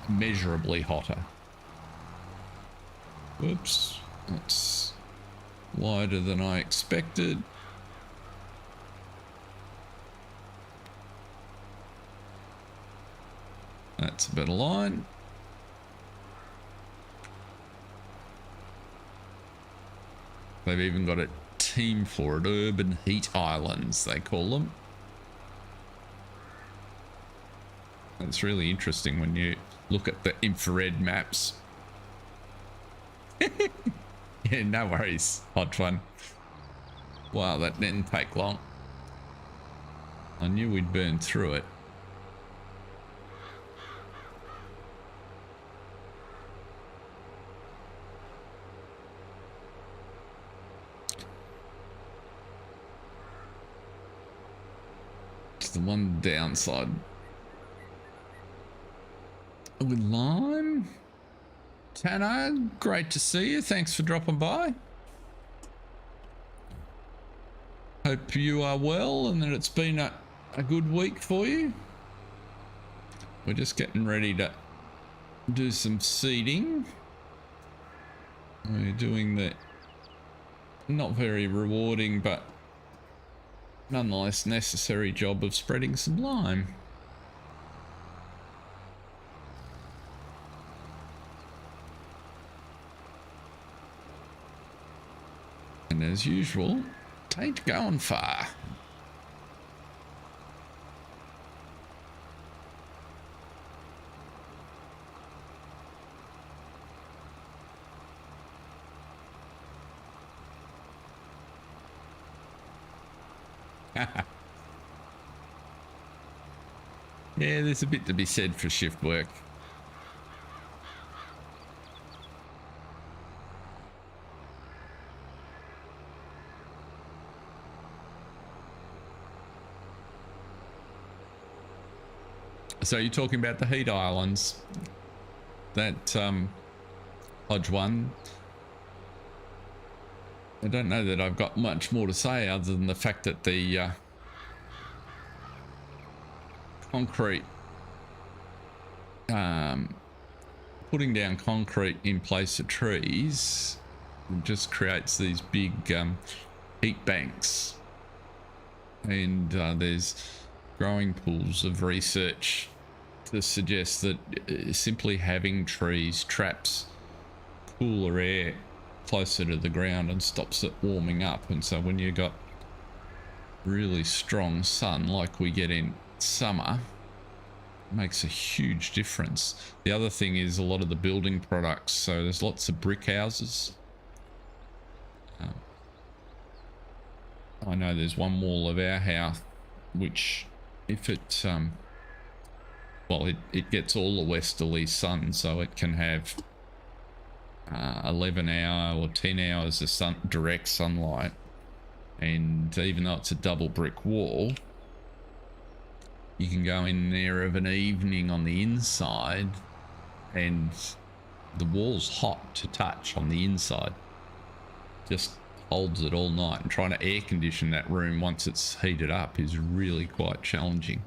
Measurably hotter. Whoops, that's wider than I expected. That's a better line. They've even got a team for it, urban heat islands, they call them. It's really interesting when you look at the infrared maps. Yeah, no worries, hot fun. Wow, that didn't take long. I knew we'd burn through it. It's the one downside with lime. Tanner, great to see you. Thanks for dropping by. Hope you are well and that it's been a good week for you. We're just getting ready to do some seeding. We're doing the not very rewarding but nonetheless necessary job of spreading some lime. And as usual, tain't going far. Yeah, there's a bit to be said for shift work. So you're talking about the heat islands, that Hodge one. I don't know that I've got much more to say other than the fact that the concrete, putting down concrete in place of trees just creates these big heat banks, and there's growing pools of research to suggest that simply having trees traps cooler air closer to the ground and stops it warming up. And so when you got really strong sun like we get in summer, it makes a huge difference. The other thing is a lot of the building products, so there's lots of brick houses. I know there's one wall of our house which, if it well, it gets all the westerly sun, so it can have 11 hour or 10 hours of direct sunlight. And even though it's a double brick wall, you can go in there of an evening on the inside and the wall's hot to touch on the inside. Just holds it all night, and trying to air condition that room once it's heated up is really quite challenging.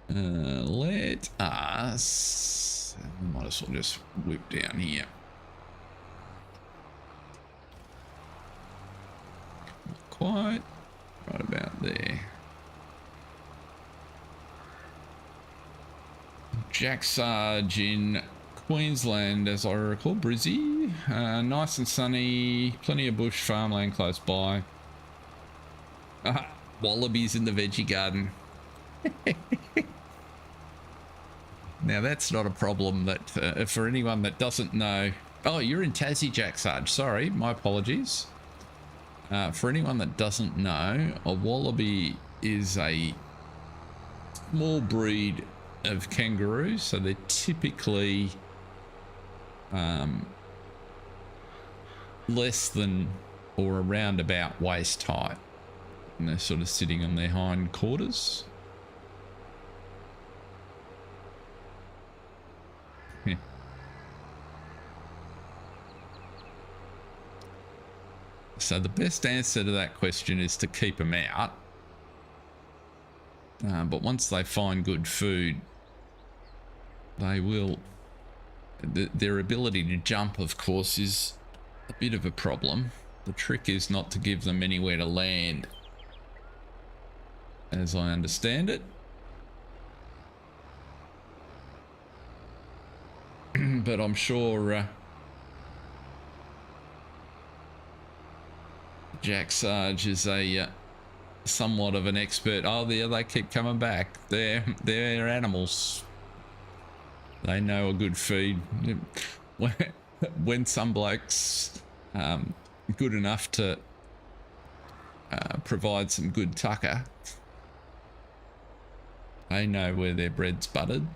Let us, might as well just whip down here. Quite right about there. Jack Sarge in Queensland, as I recall. Brizzy, nice and sunny, plenty of bush farmland close by. Wallabies in the veggie garden. Now that's not a problem that for anyone that doesn't know. Oh, you're in Tassie, Jack Sarge. Sorry, my apologies. For anyone that doesn't know, a wallaby is a small breed of kangaroos, so they're typically less than or around about waist height, and they're sort of sitting on their hind quarters. So the best answer to that question is to keep them out. But once they find good food, they will... Their ability to jump, of course, is a bit of a problem. The trick is not to give them anywhere to land, as I understand it. But I'm sure... Jack Sarge is a somewhat of an expert. Oh, there they keep coming back. They're animals. They know a good feed. When some bloke's good enough to provide some good tucker, they know where their bread's buttered.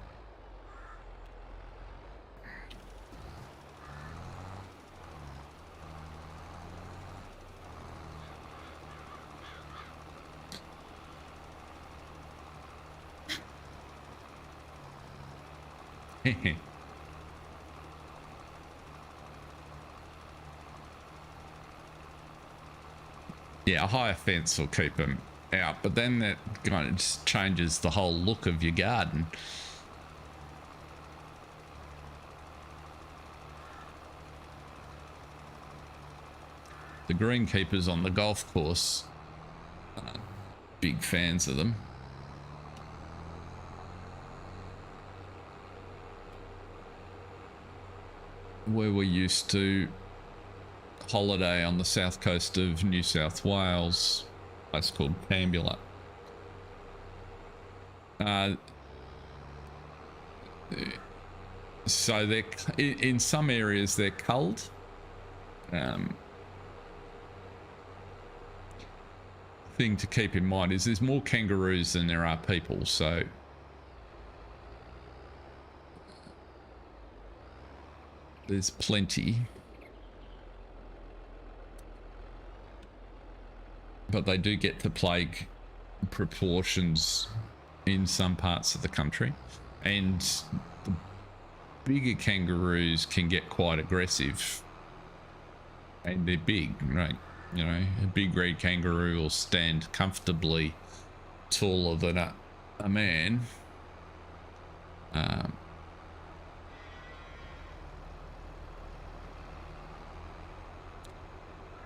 Yeah, a higher fence will keep them out, but then that kind of just changes the whole look of your garden. The greenkeepers on the golf course are big fans of them. Where we used to holiday on the south coast of New South Wales, a place called Pambula. So they're in some areas they're culled. Thing to keep in mind is there's more kangaroos than there are people, so there's plenty, but they do get to plague proportions in some parts of the country, and the bigger kangaroos can get quite aggressive, and they're big, right? You know, a big red kangaroo will stand comfortably taller than a man.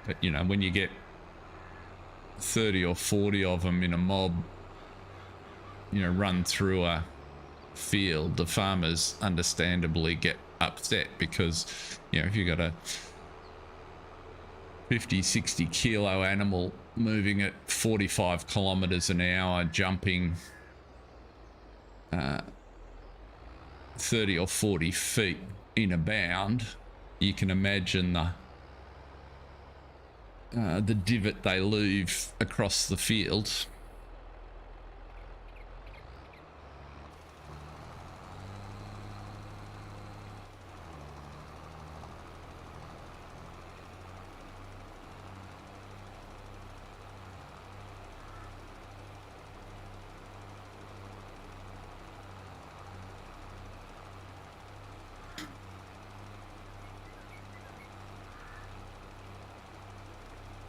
But, you know, when you get 30 or 40 of them in a mob, run through a field, the farmers understandably get upset because, if you've got a 50-60 kilo animal moving at 45 kilometers an hour, jumping 30 or 40 feet in a bound, you can imagine the divot they leave across the field.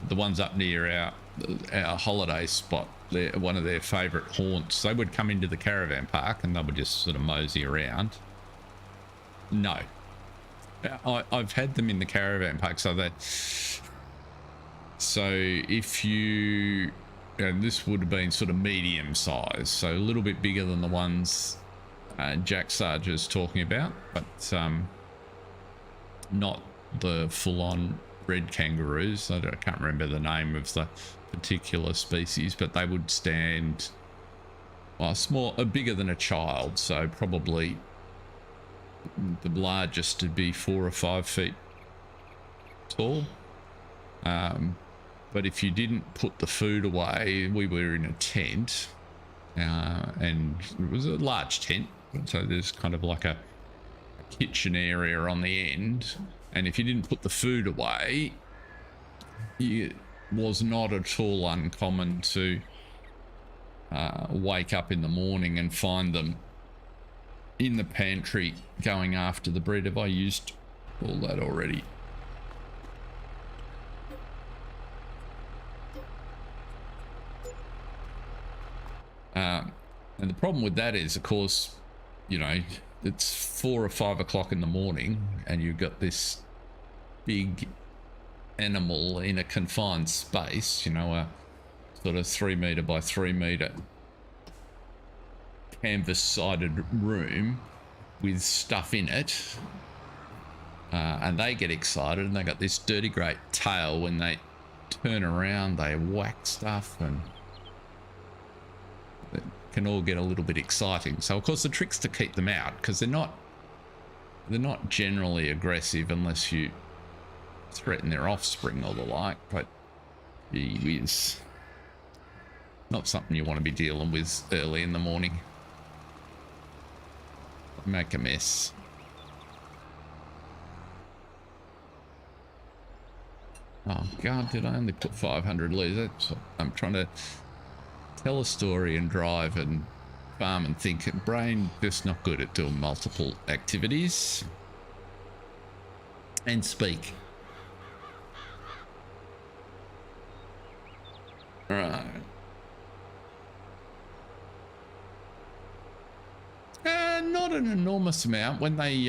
The ones up near our holiday spot, they're one of their favorite haunts. They would come into the caravan park and they would just sort of mosey around. No, I've had them in the caravan park, so if you, and this would have been sort of medium size, so a little bit bigger than the ones Jack Sarge is talking about, but not the full-on red kangaroos. I can't remember the name of the particular species, but they would stand bigger than a child, so probably the largest would be 4 or 5 feet tall. But if you didn't put the food away, we were in a tent, and it was a large tent, so there's kind of like a kitchen area on the end, and if you didn't put the food away, it was not at all uncommon to wake up in the morning and find them in the pantry going after the bread. Have I used all that already? And the problem with that is, of course, it's 4 or 5 o'clock in the morning and you've got this big animal in a confined space, a sort of 3 meter by 3 meter canvas sided room with stuff in it, and they get excited and they got this dirty great tail. When they turn around, they whack stuff, and it can all get a little bit exciting. So of course the trick's to keep them out, because they're not generally aggressive unless you threaten their offspring or the like, but it's not something you want to be dealing with early in the morning. Make a mess. Oh god, did I only put 500 litres? I'm trying to tell a story and drive and farm and think. Brain just not good at doing multiple activities. And speak. Right. Not an enormous amount. When they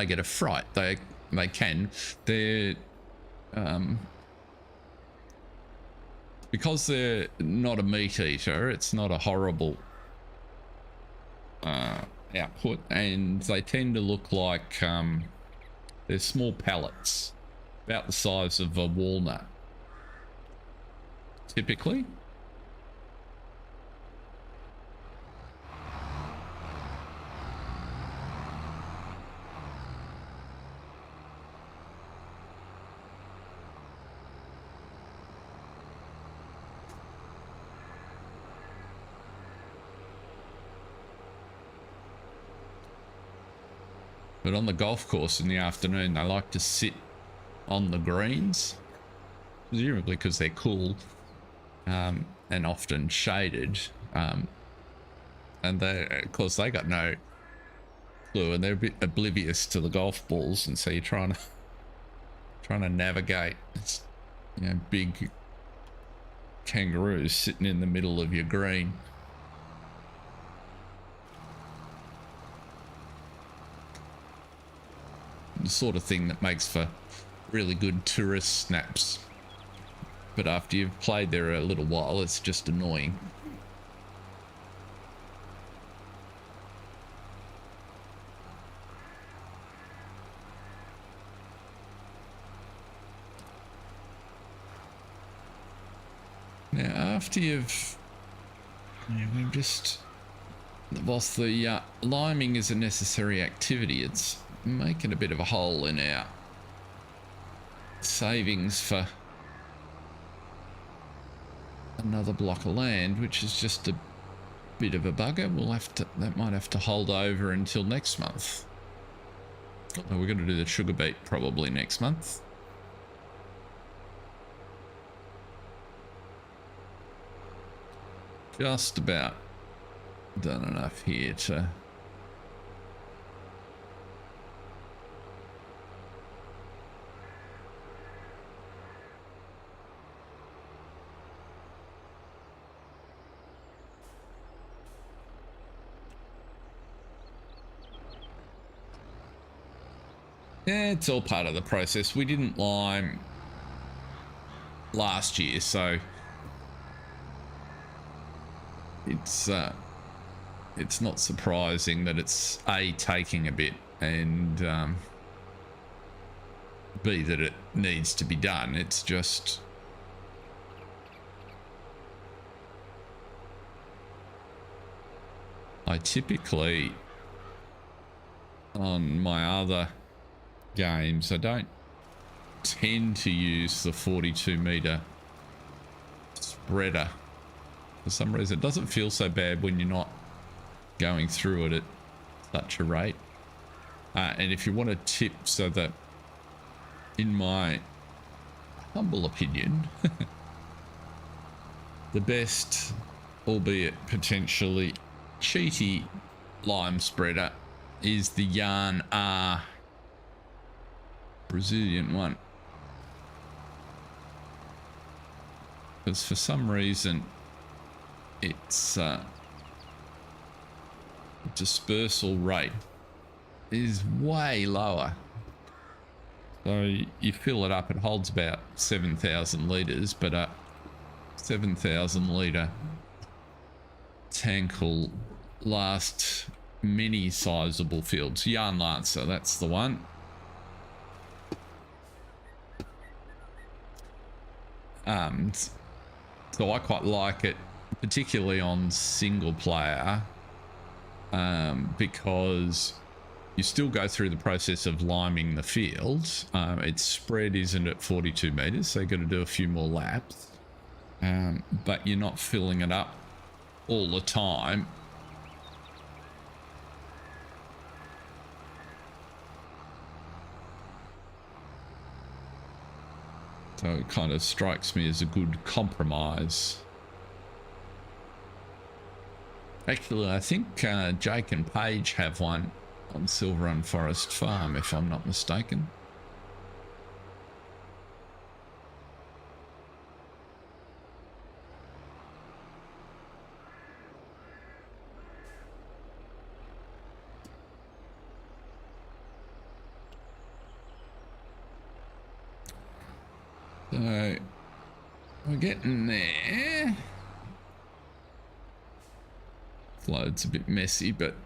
get a fright, they can. They're because they're not a meat eater, it's not a horrible output, and they tend to look like they're small pellets about the size of a walnut typically. But on the golf course in the afternoon, they like to sit on the greens, presumably because they're cool and often shaded. And of course, they got no clue, and they're a bit oblivious to the golf balls, and so you're trying to navigate this, big kangaroos sitting in the middle of your green. The sort of thing that makes for really good tourist snaps, but after you've played there a little while, it's just annoying. after you've just, whilst the liming is a necessary activity, it's making a bit of a hole in our savings for another block of land, which is just a bit of a bugger. We'll have to, that might have to hold over until next month. Although we're going to do the sugar beet probably next month. Just about done enough here to yeah, it's all part of the process. We didn't lime last year, so it's not surprising that it's A, taking a bit, and B, that it needs to be done. It's just I typically on my other games I don't tend to use the 42 meter spreader for some reason. It doesn't feel so bad when you're not going through it at such a rate. And if you want a tip, so that in my humble opinion the best, albeit potentially cheaty, lime spreader is the Yarn R Brazilian one, because for some reason its dispersal rate is way lower. So you fill it up, it holds about 7,000 litres, but a 7,000 litre tank will last many sizable fields. Yarn Lancer, that's the one. So I quite like it, particularly on single player, because you still go through the process of liming the fields. Its spread isn't at 42 meters, so you've got to do a few more laps, but you're not filling it up all the time. So it kind of strikes me as a good compromise. Actually, I think Jake and Paige have one on Silver Run Forest Farm, if I'm not mistaken. So we're getting there. Flood's a bit messy, but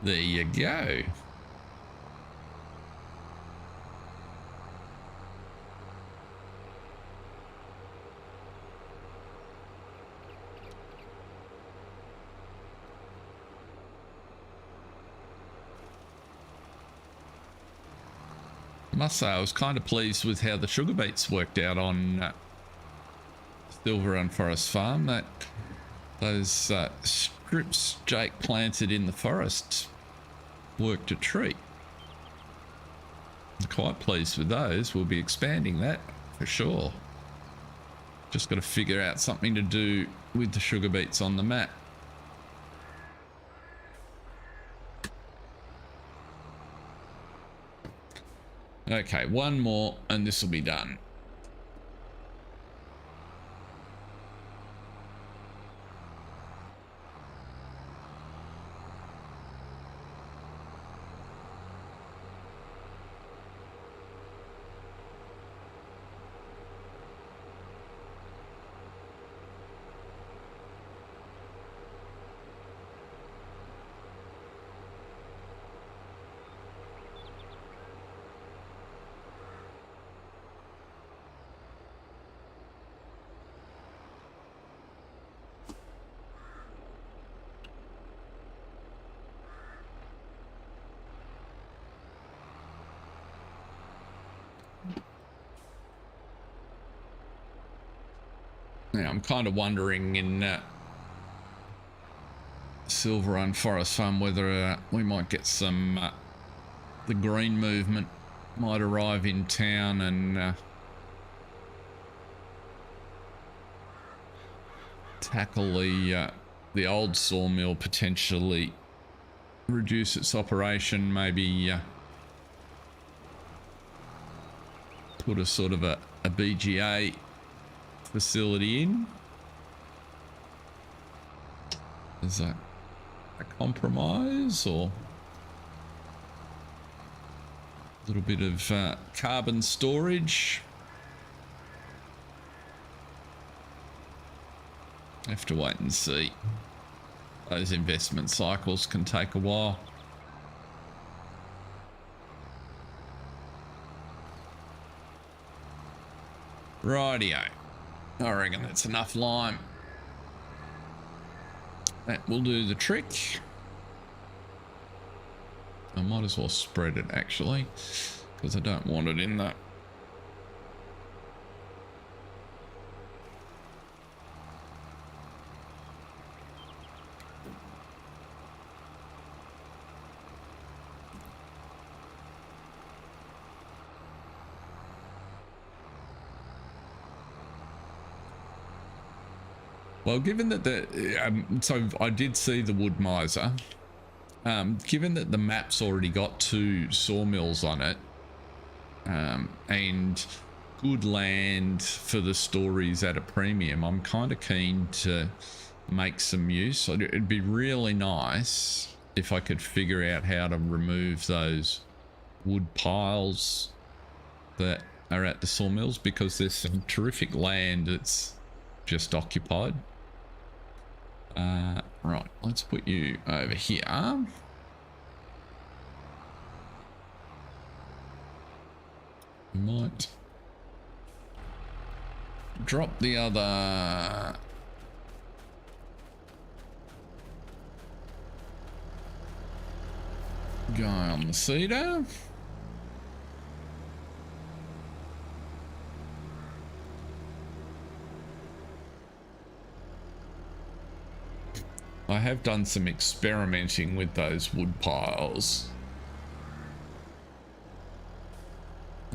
there you go. I must say I was kind of pleased with how the sugar beets worked out on Silver Run Forest Farm. That those strips Jake planted in the forest worked a treat. I'm quite pleased with those. We'll be expanding that for sure. Just got to figure out something to do with the sugar beets on the map. Okay, one more and this will be done. Now I'm kind of wondering in Silver Run Forest Farm whether we might get some the green movement might arrive in town and tackle the old sawmill, potentially reduce its operation, maybe put a sort of a BGA facility in. Is that a compromise, or a little bit of carbon storage? Have to wait and see. Those investment cycles can take a while. Rightio. I reckon that's enough lime. That will do the trick. I might as well spread it actually, because I don't want it in there. Well, given that so I did see the wood miser. Given that the map's already got 2 sawmills on it, and good land for the stories at a premium, I'm kind of keen to make some use. It'd be really nice if I could figure out how to remove those wood piles that are at the sawmills, because there's some terrific land that's just occupied. Right, let's put you over here. We might drop the other guy on the cedar. I have done some experimenting with those wood piles,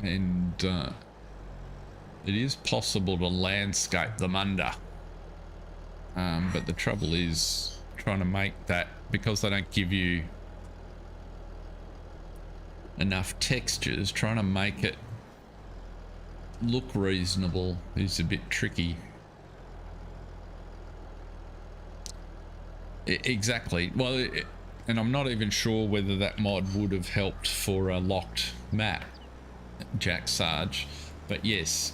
and it is possible to landscape them under, but the trouble is trying to make that, because they don't give you enough textures, trying to make it look reasonable is a bit tricky. Exactly. Well, and I'm not even sure whether that mod would have helped for a locked map, Jack Sarge, but yes.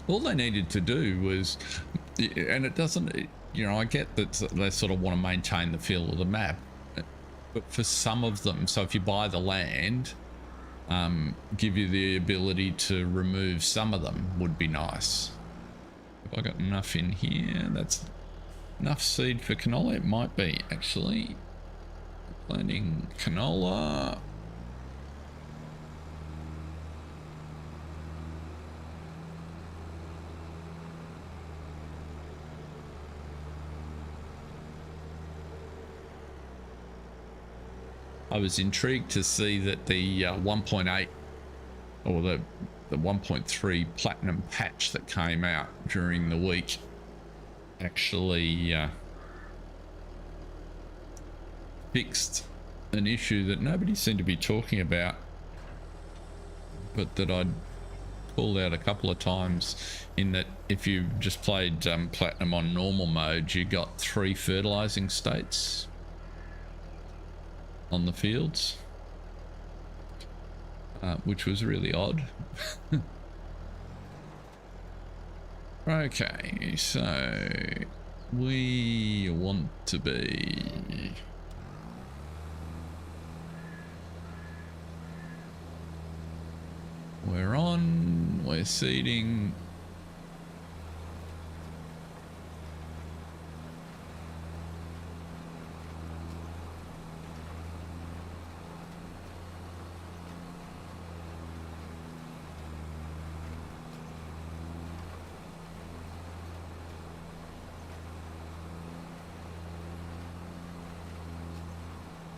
All they needed to do was, and it doesn't, you know, I get that they sort of want to maintain the feel of the map, but for some of them, so if you buy the land, give you the ability to remove some of them would be nice. Have I got enough in here? That's enough seed for canola. It might be actually. Planting canola. I was intrigued to see that the 1.8 or the 1.3 platinum patch that came out during the week actually fixed an issue that nobody seemed to be talking about, but that I'd called out a couple of times, in that if you just played platinum on normal mode, you got 3 fertilizing states on the fields, which was really odd. Okay, so we want to be we're seeding.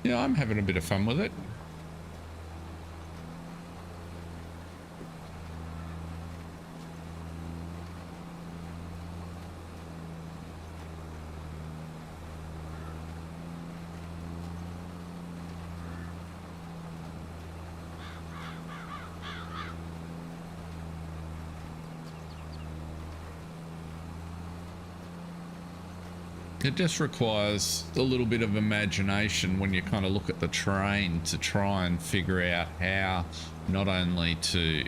Yeah, I'm having a bit of fun with it. It just requires a little bit of imagination when you kind of look at the terrain to try and figure out how not only to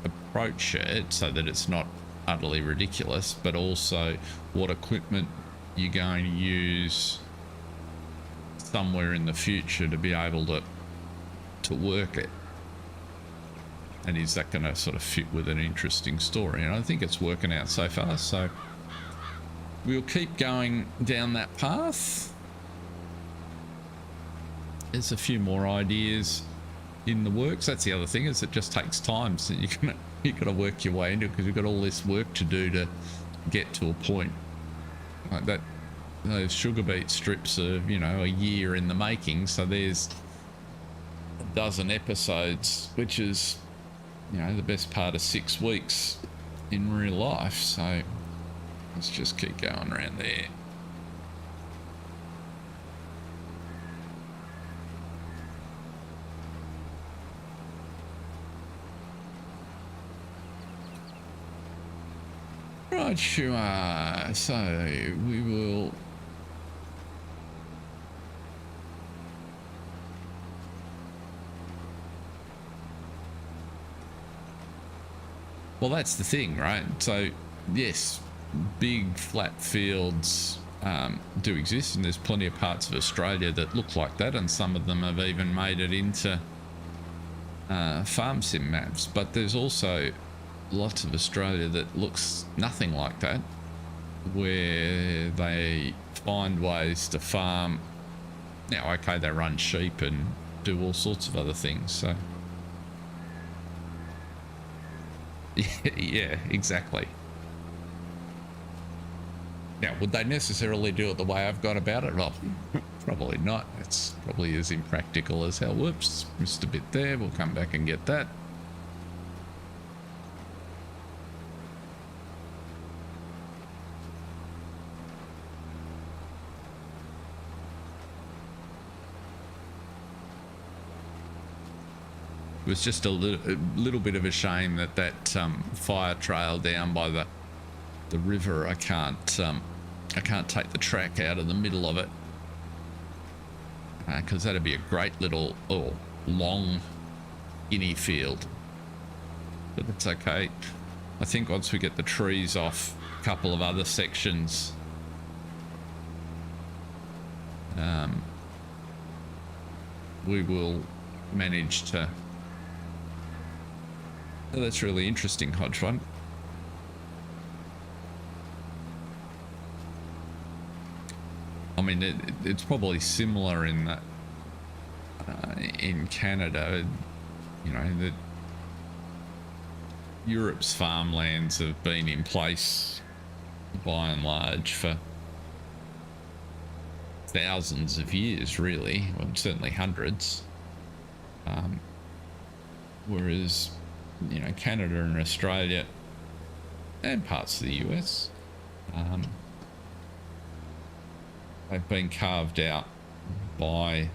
approach it so that it's not utterly ridiculous, but also what equipment you're going to use somewhere in the future to be able to work it. And is that going to sort of fit with an interesting story? And I think it's working out so far, so we'll keep going down that path. There's a few more ideas in the works. That's the other thing, is it just takes time. So you've got to work your way into it, because you've got all this work to do to get to a point like that. Those sugar beet strips are, you know, a year in the making. So there's a dozen episodes, which is, you know, the best part of 6 weeks in real life. So let's just keep going around there. Right, sure. So we will... Well, that's the thing, right? So, yes, big flat fields do exist, and there's plenty of parts of Australia that look like that, and some of them have even made it into farm sim maps. But there's also lots of Australia that looks nothing like that, where they find ways to farm. Now, okay, they run sheep and do all sorts of other things, so yeah, exactly. Now, would they necessarily do it the way I've got about it? Well, probably not. It's probably as impractical as hell. Whoops, missed a bit there. We'll come back and get that. It was just a little bit of a shame that fire trail down by the river. I can't take the track out of the middle of it, because that'd be a great little long skinny field. But that's okay. I think once we get the trees off a couple of other sections, we will manage to... Oh, that's really interesting, Hodge one. I mean, it's probably similar in that in Canada, you know, that Europe's farmlands have been in place by and large for thousands of years, really, well, certainly hundreds. Whereas, you know, Canada and Australia and parts of the US, they've been carved out by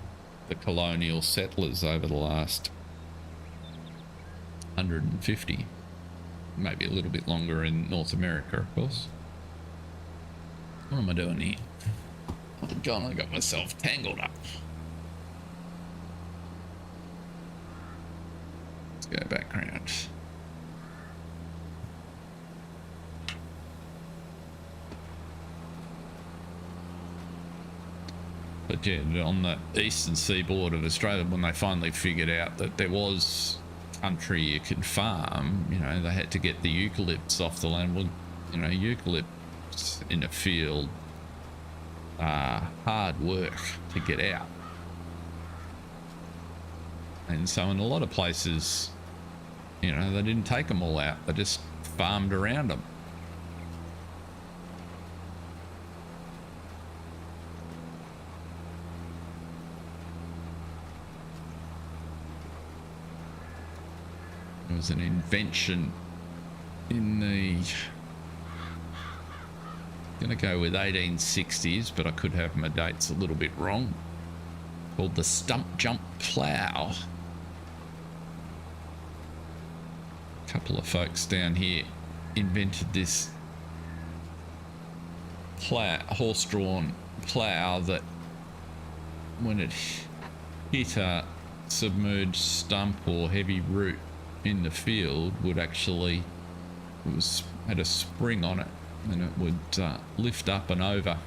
the colonial settlers over the last 150, maybe a little bit longer in North America, of course. What am I doing here? Oh God, I got myself tangled up. Let's go back around. But yeah, on the eastern seaboard of Australia, when they finally figured out that there was country you could farm, you know, they had to get the eucalypts off the land. Well, you know, eucalypts in a field are hard work to get out. And so in a lot of places, you know, they didn't take them all out. They just farmed around them. was an invention in the, gonna go with 1860s, but I could have my dates a little bit wrong, called the stump jump plow. A couple of folks down here invented this plow, horse-drawn plow, that when it hit a submerged stump or heavy root in the field would actually, had a spring on it, and it would lift up and over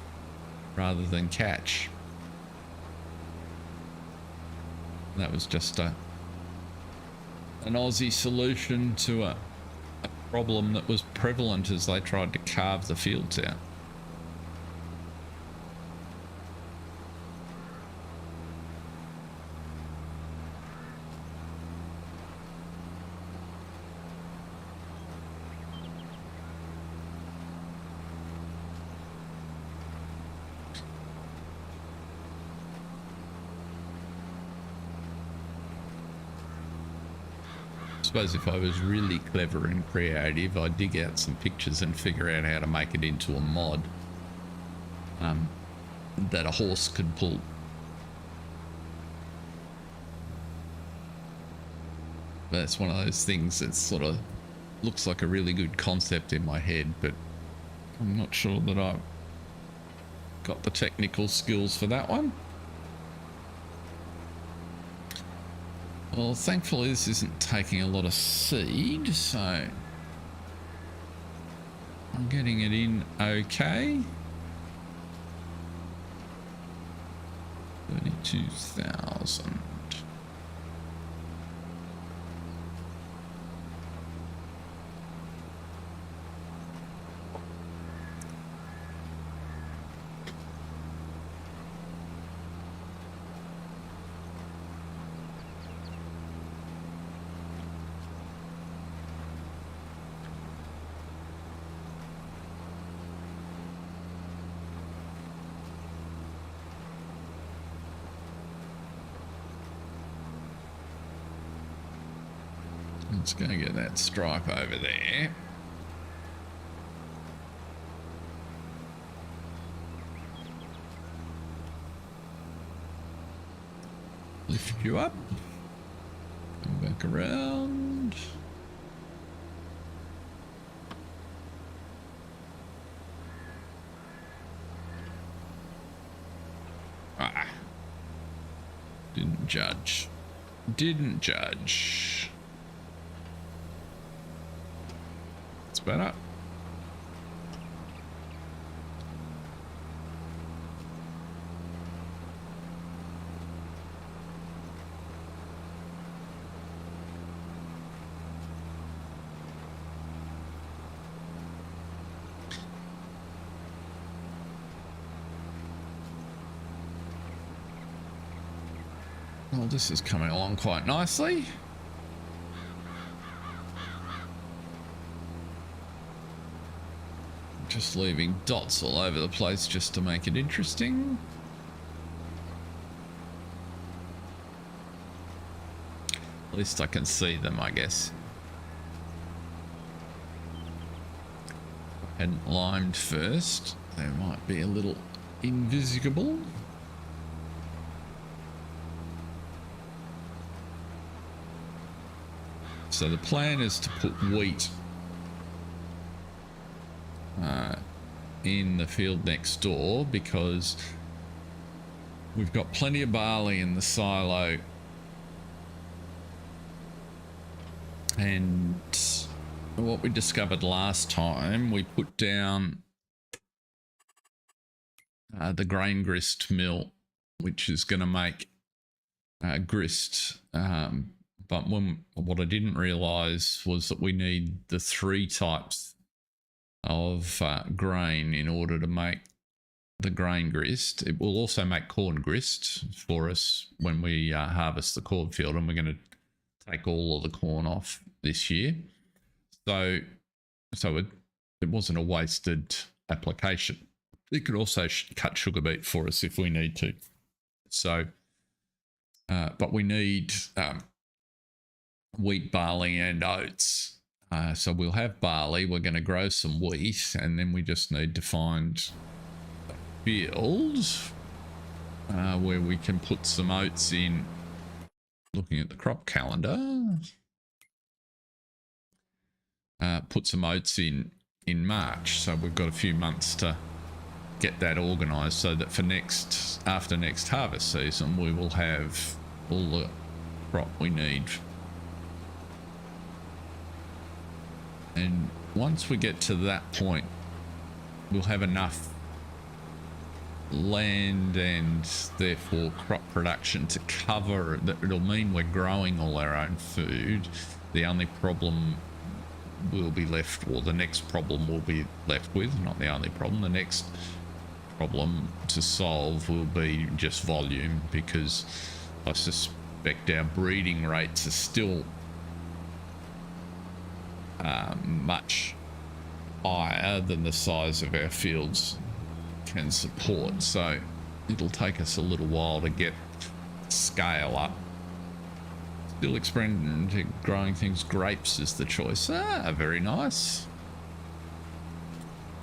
rather than catch. That was just an Aussie solution to a problem that was prevalent as they tried to carve the fields out. I suppose if I was really clever and creative, I'd dig out some pictures and figure out how to make it into a mod that a horse could pull. That's one of those things that sort of looks like a really good concept in my head, but I'm not sure that I've got the technical skills for that one. Well, thankfully this isn't taking a lot of seed, so I'm getting it in okay. 32,000. Let's go get that stripe over there. Lift you up. Come back around. Ah. Didn't judge. Didn't judge. It's better. Well, this is coming along quite nicely. Just leaving dots all over the place just to make it interesting. At least I can see them, I guess. If I hadn't limed first, they might be a little invisible. So the plan is to put wheat in the field next door, because we've got plenty of barley in the silo, and what we discovered last time, we put down the grain grist mill, which is going to make grist, but what I didn't realize was that we need the 3 types of grain in order to make the grain grist. It will also make corn grist for us when we harvest the cornfield, and we're going to take all of the corn off this year. So it wasn't a wasted application. It could also cut sugar beet for us if we need to. So, but we need wheat, barley, and oats. So we'll have barley, we're going to grow some wheat, and then we just need to find a field where we can put some oats in. Looking at the crop calendar, put some oats in March. So we've got a few months to get that organised so that for after next harvest season, we will have all the crop we need. And once we get to that point, we'll have enough land and therefore crop production to cover that. It'll mean we're growing all our own food. The only problem we'll be left, or the next problem we'll be left with, not the only problem, the next problem to solve will be just volume, because I suspect our breeding rates are still much higher than the size of our fields can support. So it'll take us a little while to get scale up. Still experimenting growing things. Grapes is the choice. Very nice.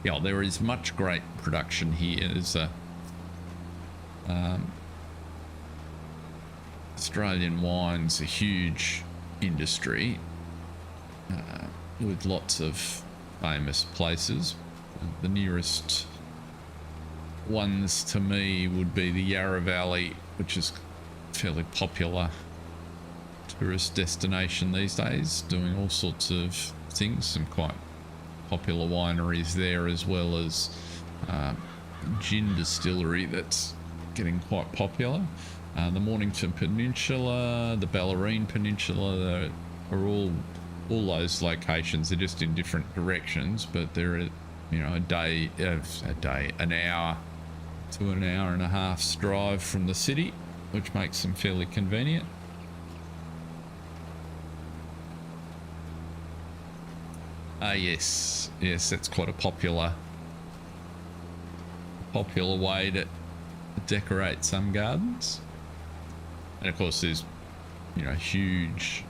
Yeah, there is much grape production here. There's a Australian wine's a huge industry with lots of famous places. The nearest ones to me would be the Yarra Valley, which is fairly popular tourist destination these days, doing all sorts of things. Some quite popular wineries there, as well as gin distillery that's getting quite popular. The Mornington Peninsula, the Bellarine Peninsula, are all those locations. They're just in different directions, but they're, you know, an hour to an hour and a half's drive from the city, which makes them fairly convenient. Yes, that's quite a popular way to decorate some gardens. And of course there's, you know, huge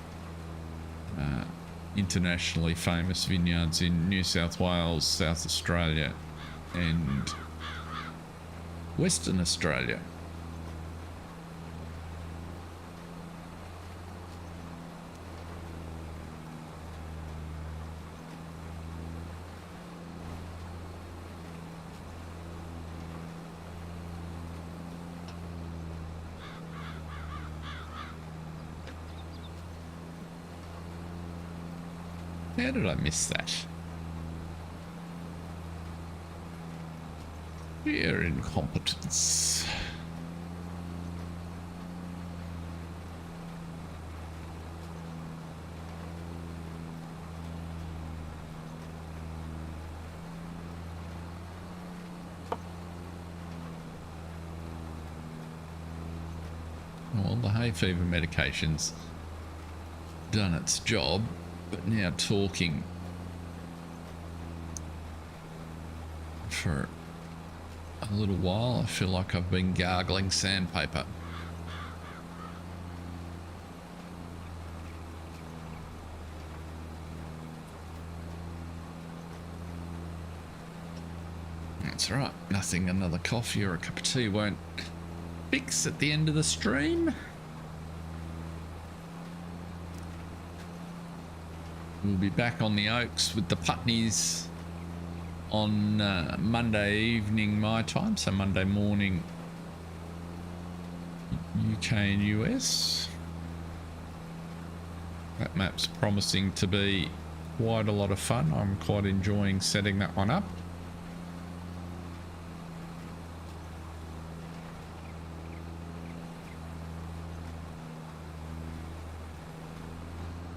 internationally famous vineyards in New South Wales, South Australia and Western Australia. How did I miss that? Sheer incompetence. Well, the hay fever medication's done its job. But now talking for a little while, I feel like I've been gargling sandpaper. That's right, nothing another coffee or a cup of tea won't fix at the end of the stream. We'll be back on the Oaks with the Putneys on Monday evening my time, so Monday morning UK and US. That map's promising to be quite a lot of fun. I'm quite enjoying setting that one up.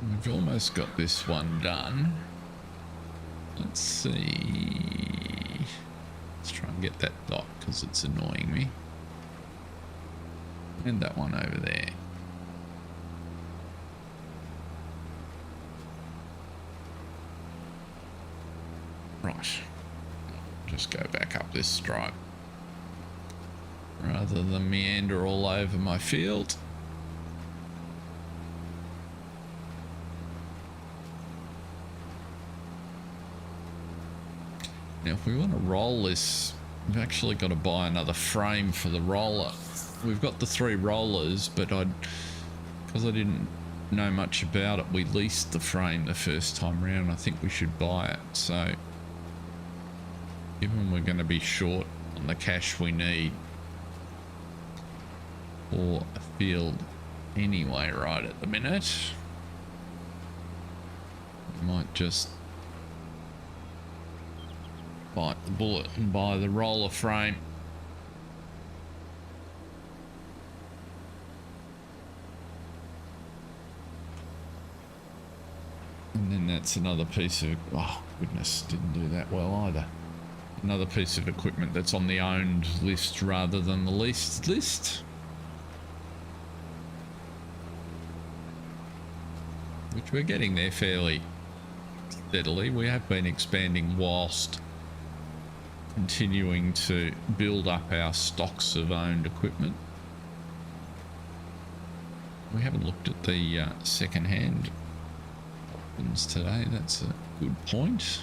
We've almost got this one done. Let's see. Let's try and get that dot because it's annoying me. And that one over there. Right. Just go back up this stripe rather than meander all over my field. Now, if we want to roll this, we've actually got to buy another frame for the roller. We've got the 3 rollers, but because I didn't know much about it, we leased the frame the first time round. I think we should buy it. So, given we're going to be short on the cash we need for a field anyway right at the minute, we might just bite the bullet and buy the roller frame. And then that's another piece of, oh goodness, didn't do that well either. Another piece of equipment that's on the owned list rather than the leased list. Which we're getting there fairly steadily. We have been expanding whilst continuing to build up our stocks of owned equipment. We haven't looked at the second-hand options today. That's a good point.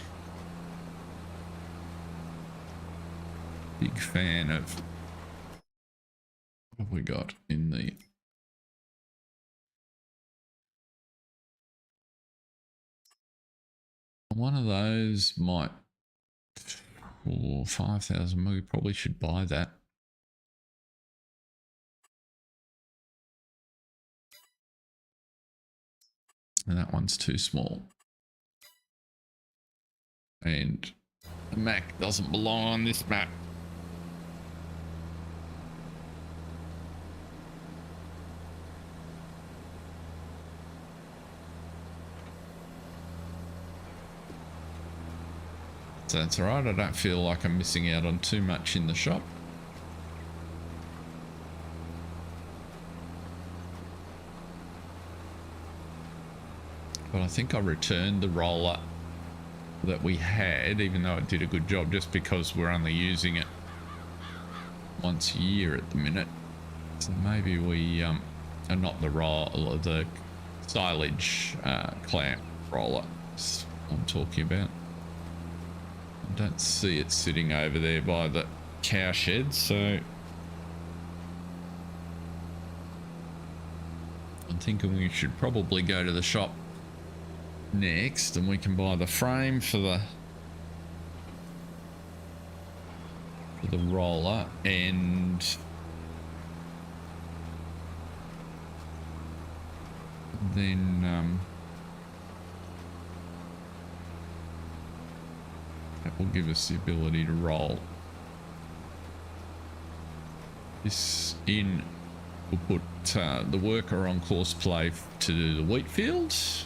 Big fan of what have we got in the one of those might, for 5,000, we probably should buy that. And that one's too small. And the Mac doesn't belong on this map. So that's alright, I don't feel like I'm missing out on too much in the shop. But I think I returned the roller that we had, even though it did a good job, just because we're only using it once a year at the minute. So maybe we are not the roller, the silage clamp roller I'm talking about. I don't see it sitting over there by the cow shed, so I'm thinking we should probably go to the shop next and we can buy the frame for the roller, and then that will give us the ability to roll this in. We'll put the worker on course play to do the wheat fields.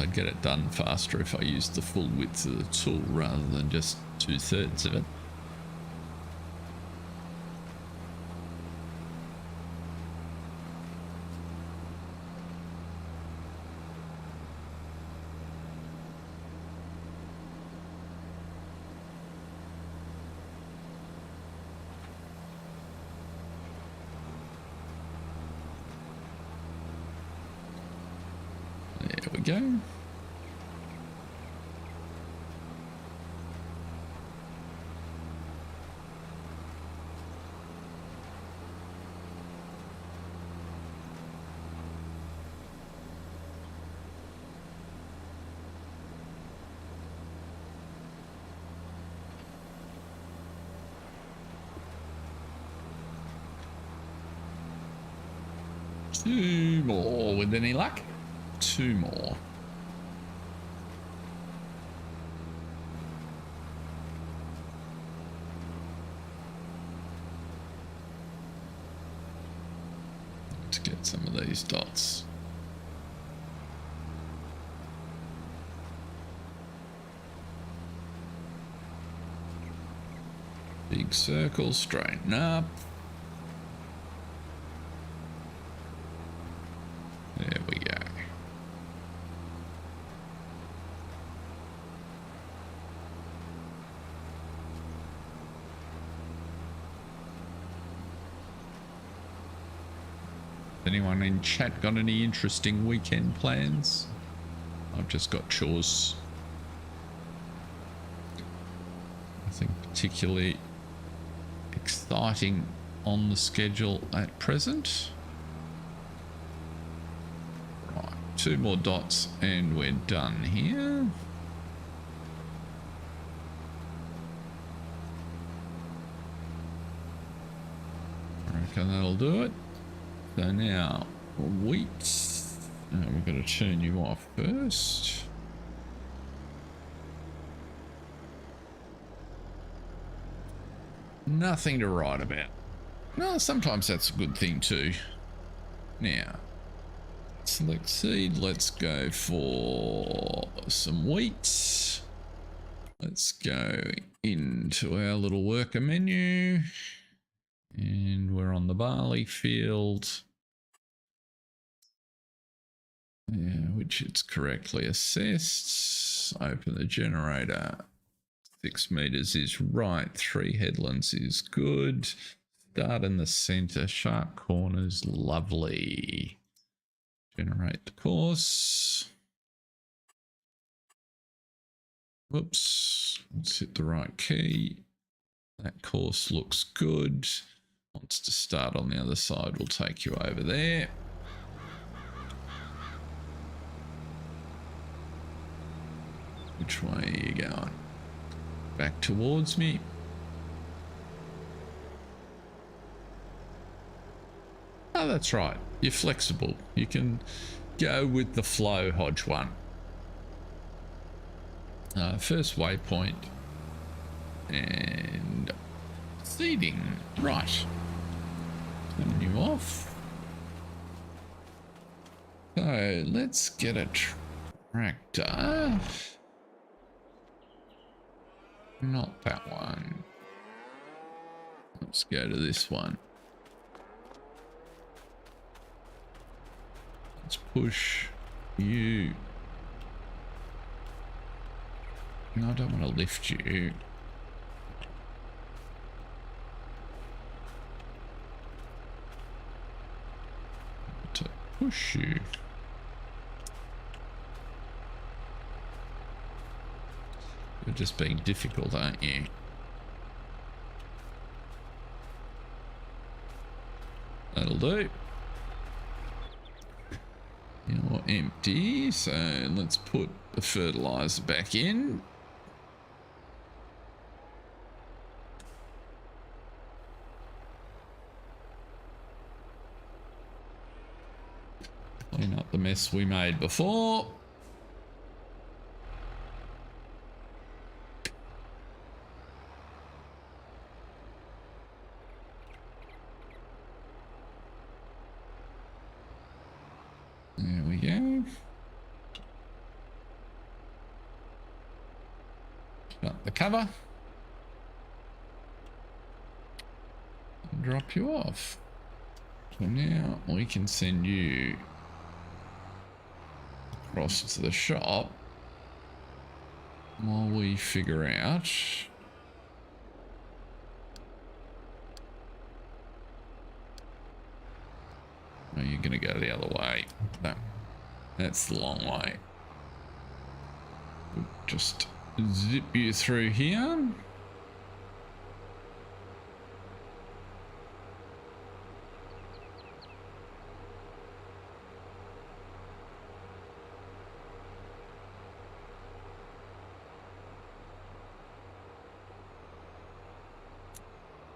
I'd get it done faster if I used the full width of the tool rather than just 2/3 of it. There we go. Two more with any luck. Two more. Let's get some of these dots. Big circle, straighten up. There we go. Anyone in chat got any interesting weekend plans? I've just got chores. Nothing particularly exciting on the schedule at present. Right, 2 more dots and we're done here. I reckon that'll do it. So now, wheat. We've got to turn you off first. Nothing to write about. No, sometimes that's a good thing too. Now, select seed. Let's go for some wheat. Let's go into our little worker menu. And we're on the barley field. Yeah, which it's correctly assessed. Open the generator. 6 meters is right. 3 headlands is good. Start in the center. Sharp corners, lovely. Generate the course. Whoops. Let's hit the right key. That course looks good. Wants to start on the other side. We'll take you over there. Which way are you going? Back towards me. Oh, that's right. You're flexible. You can go with the flow, Hodge 1. First waypoint. And seeding. Right. Turn you off. So let's get a tractor. Not that one. Let's go to this one. Let's push you. No, I don't want to lift you. To push you. You're just being difficult, aren't you? That'll do. You're empty, so let's put the fertilizer back in. Clean up the mess we made before. There we go. Shut the cover. And drop you off. So now we can send you across to the shop while we figure out are you gonna go the other way? No, that's the long way. We'll just zip you through here.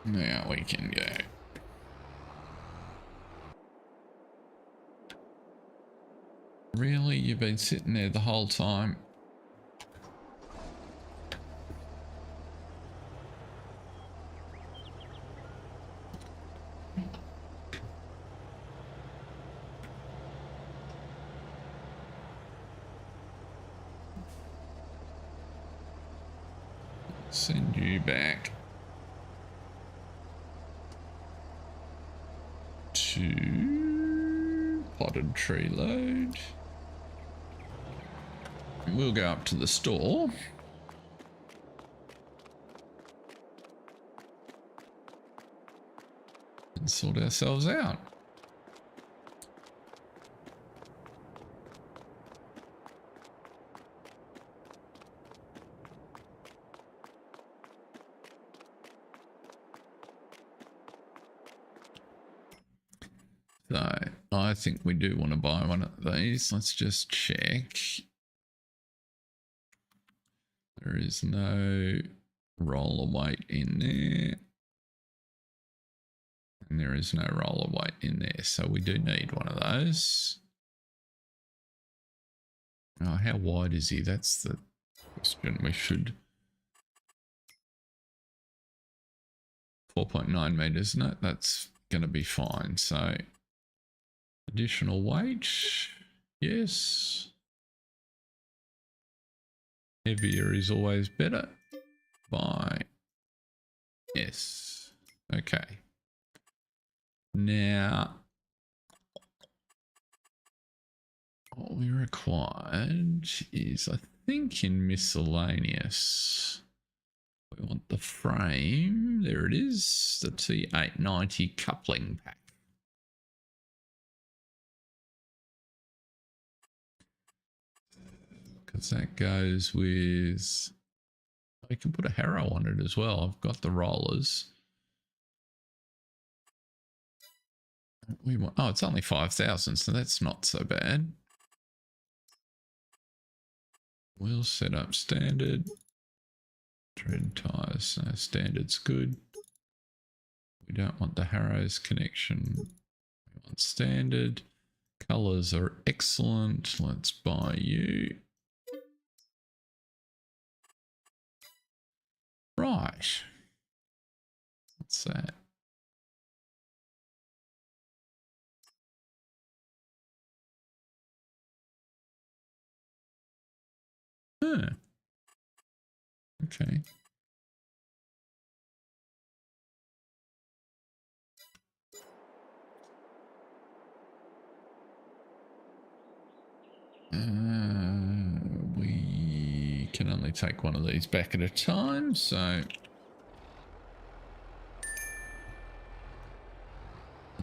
Now we can go. Really? You've been sitting there the whole time? Send you back to potted tree load. We'll go up to the store. And sort ourselves out. though. I think we do want to buy one of these. Let's just check. There is no roller weight in there. And there is no roller weight in there. So we do need one of those. Oh, how wide is he? That's the question. We should... 4.9 meters. No, that's going to be fine. So additional weight. Yes. Heavier is always better. Buy. Yes. Okay. Now, what we required is, I think, in miscellaneous, we want the frame. There it is. The T890 coupling pack. Because that goes with... I can put a harrow on it as well. I've got the rollers. We want... Oh, it's only 5,000, so that's not so bad. Wheel setup standard. Tread tires. No, standard's good. We don't want the harrows connection. We want standard. Colors are excellent. Let's buy you. Right. What's that? Huh. Okay. We can only take one of these back at a time, so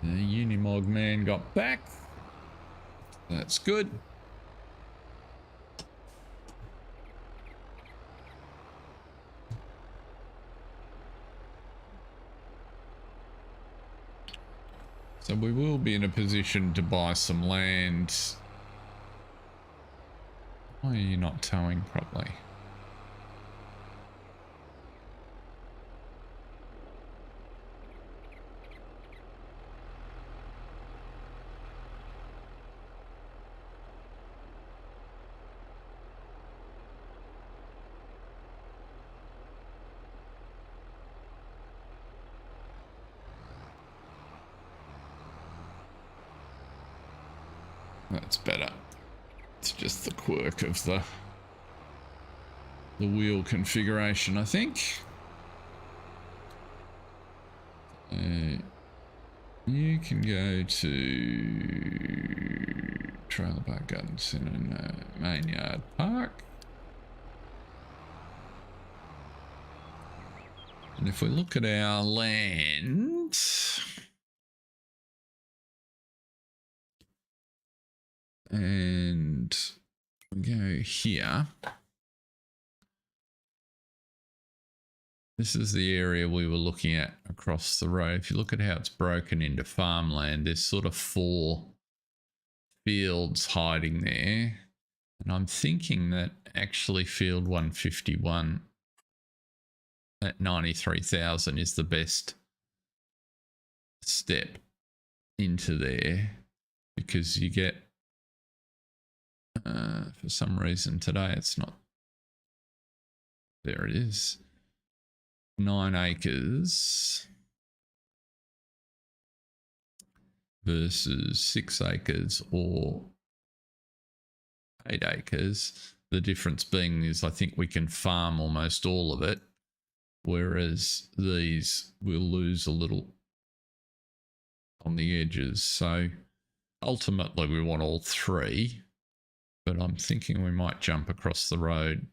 the Unimog man got back. That's good. So we will be in a position to buy some land. Why are you not towing properly? That's better. It's just the quirk of the wheel configuration, I think. You can go to Trailer Park Garden Centre and Main Yard Park. And if we look at our land, and we go here, this is the area we were looking at across the road. If you look at how it's broken into farmland, there's sort of 4 fields hiding there. And I'm thinking that actually field 151 at 93,000 is the best step into there, because you get, for some reason today it's not, there it is, 9 acres versus 6 acres or 8 acres. The difference being is I think we can farm almost all of it, whereas these will lose a little on the edges. So ultimately we want all 3, but I'm thinking we might jump across the road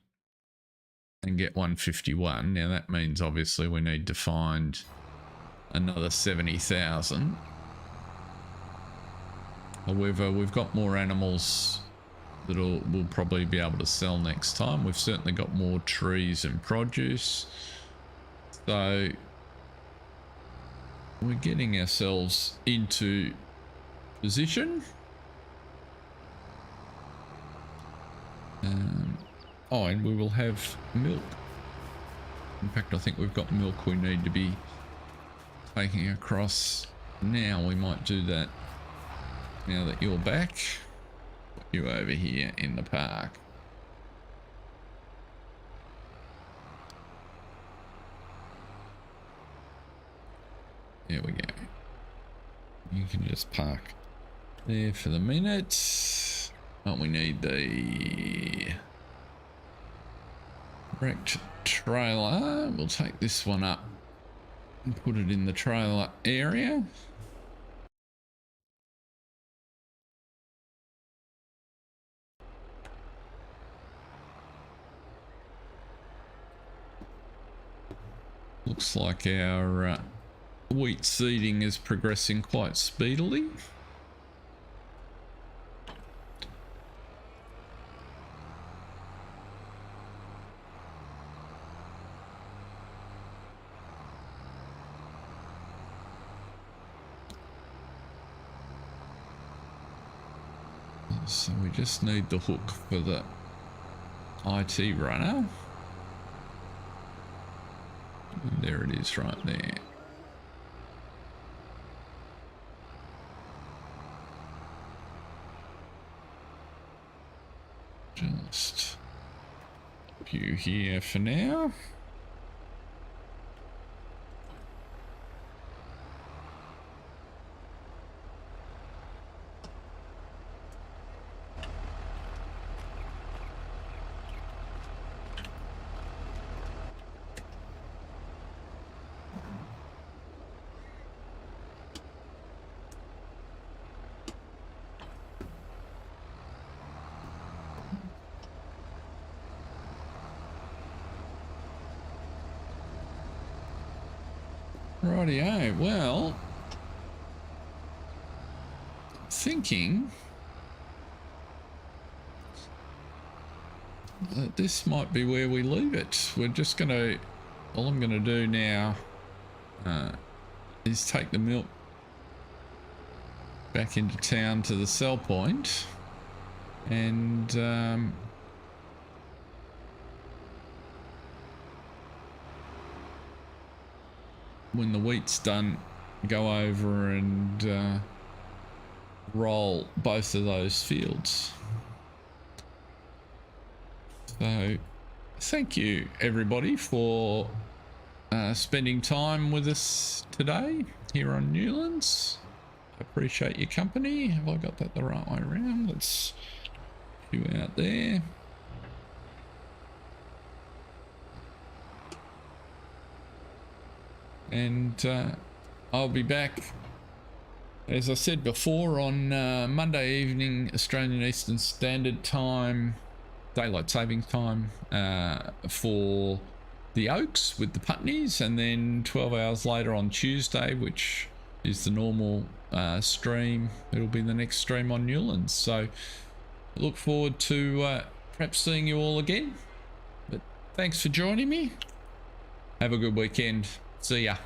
and get 151. Now that means obviously we need to find another 70,000. However, we've got more animals that we'll probably be able to sell next time. We've certainly got more trees and produce. So we're getting ourselves into position. Oh, and we will have milk. In fact, I think we've got milk we need to be taking across now. We might do that now that you're back. Put you over here in the park. There we go. You can just park there for the minute. Oh, we need the wrecked trailer. We'll take this one up and put it in the trailer area. Looks like our wheat seeding is progressing quite speedily. So we just need the hook for the IT runner. And there it is right there. Just pop you here for now. Rightio, well, thinking that this might be where we leave it. We're just gonna, all I'm gonna do now is take the milk back into town to the sell point, and when the wheat's done, go over and roll both of those fields. So thank you everybody for spending time with us today here on Newlands. I appreciate your company. Have I got that the right way around? Let's you out there. And I'll be back, as I said before, on Monday evening Australian Eastern Standard Time, Daylight Savings Time, for the Oaks with the Putneys, and then 12 hours later on Tuesday, which is the normal stream, it'll be the next stream on Newlands. So look forward to perhaps seeing you all again. But thanks for joining me. Have a good weekend. See ya.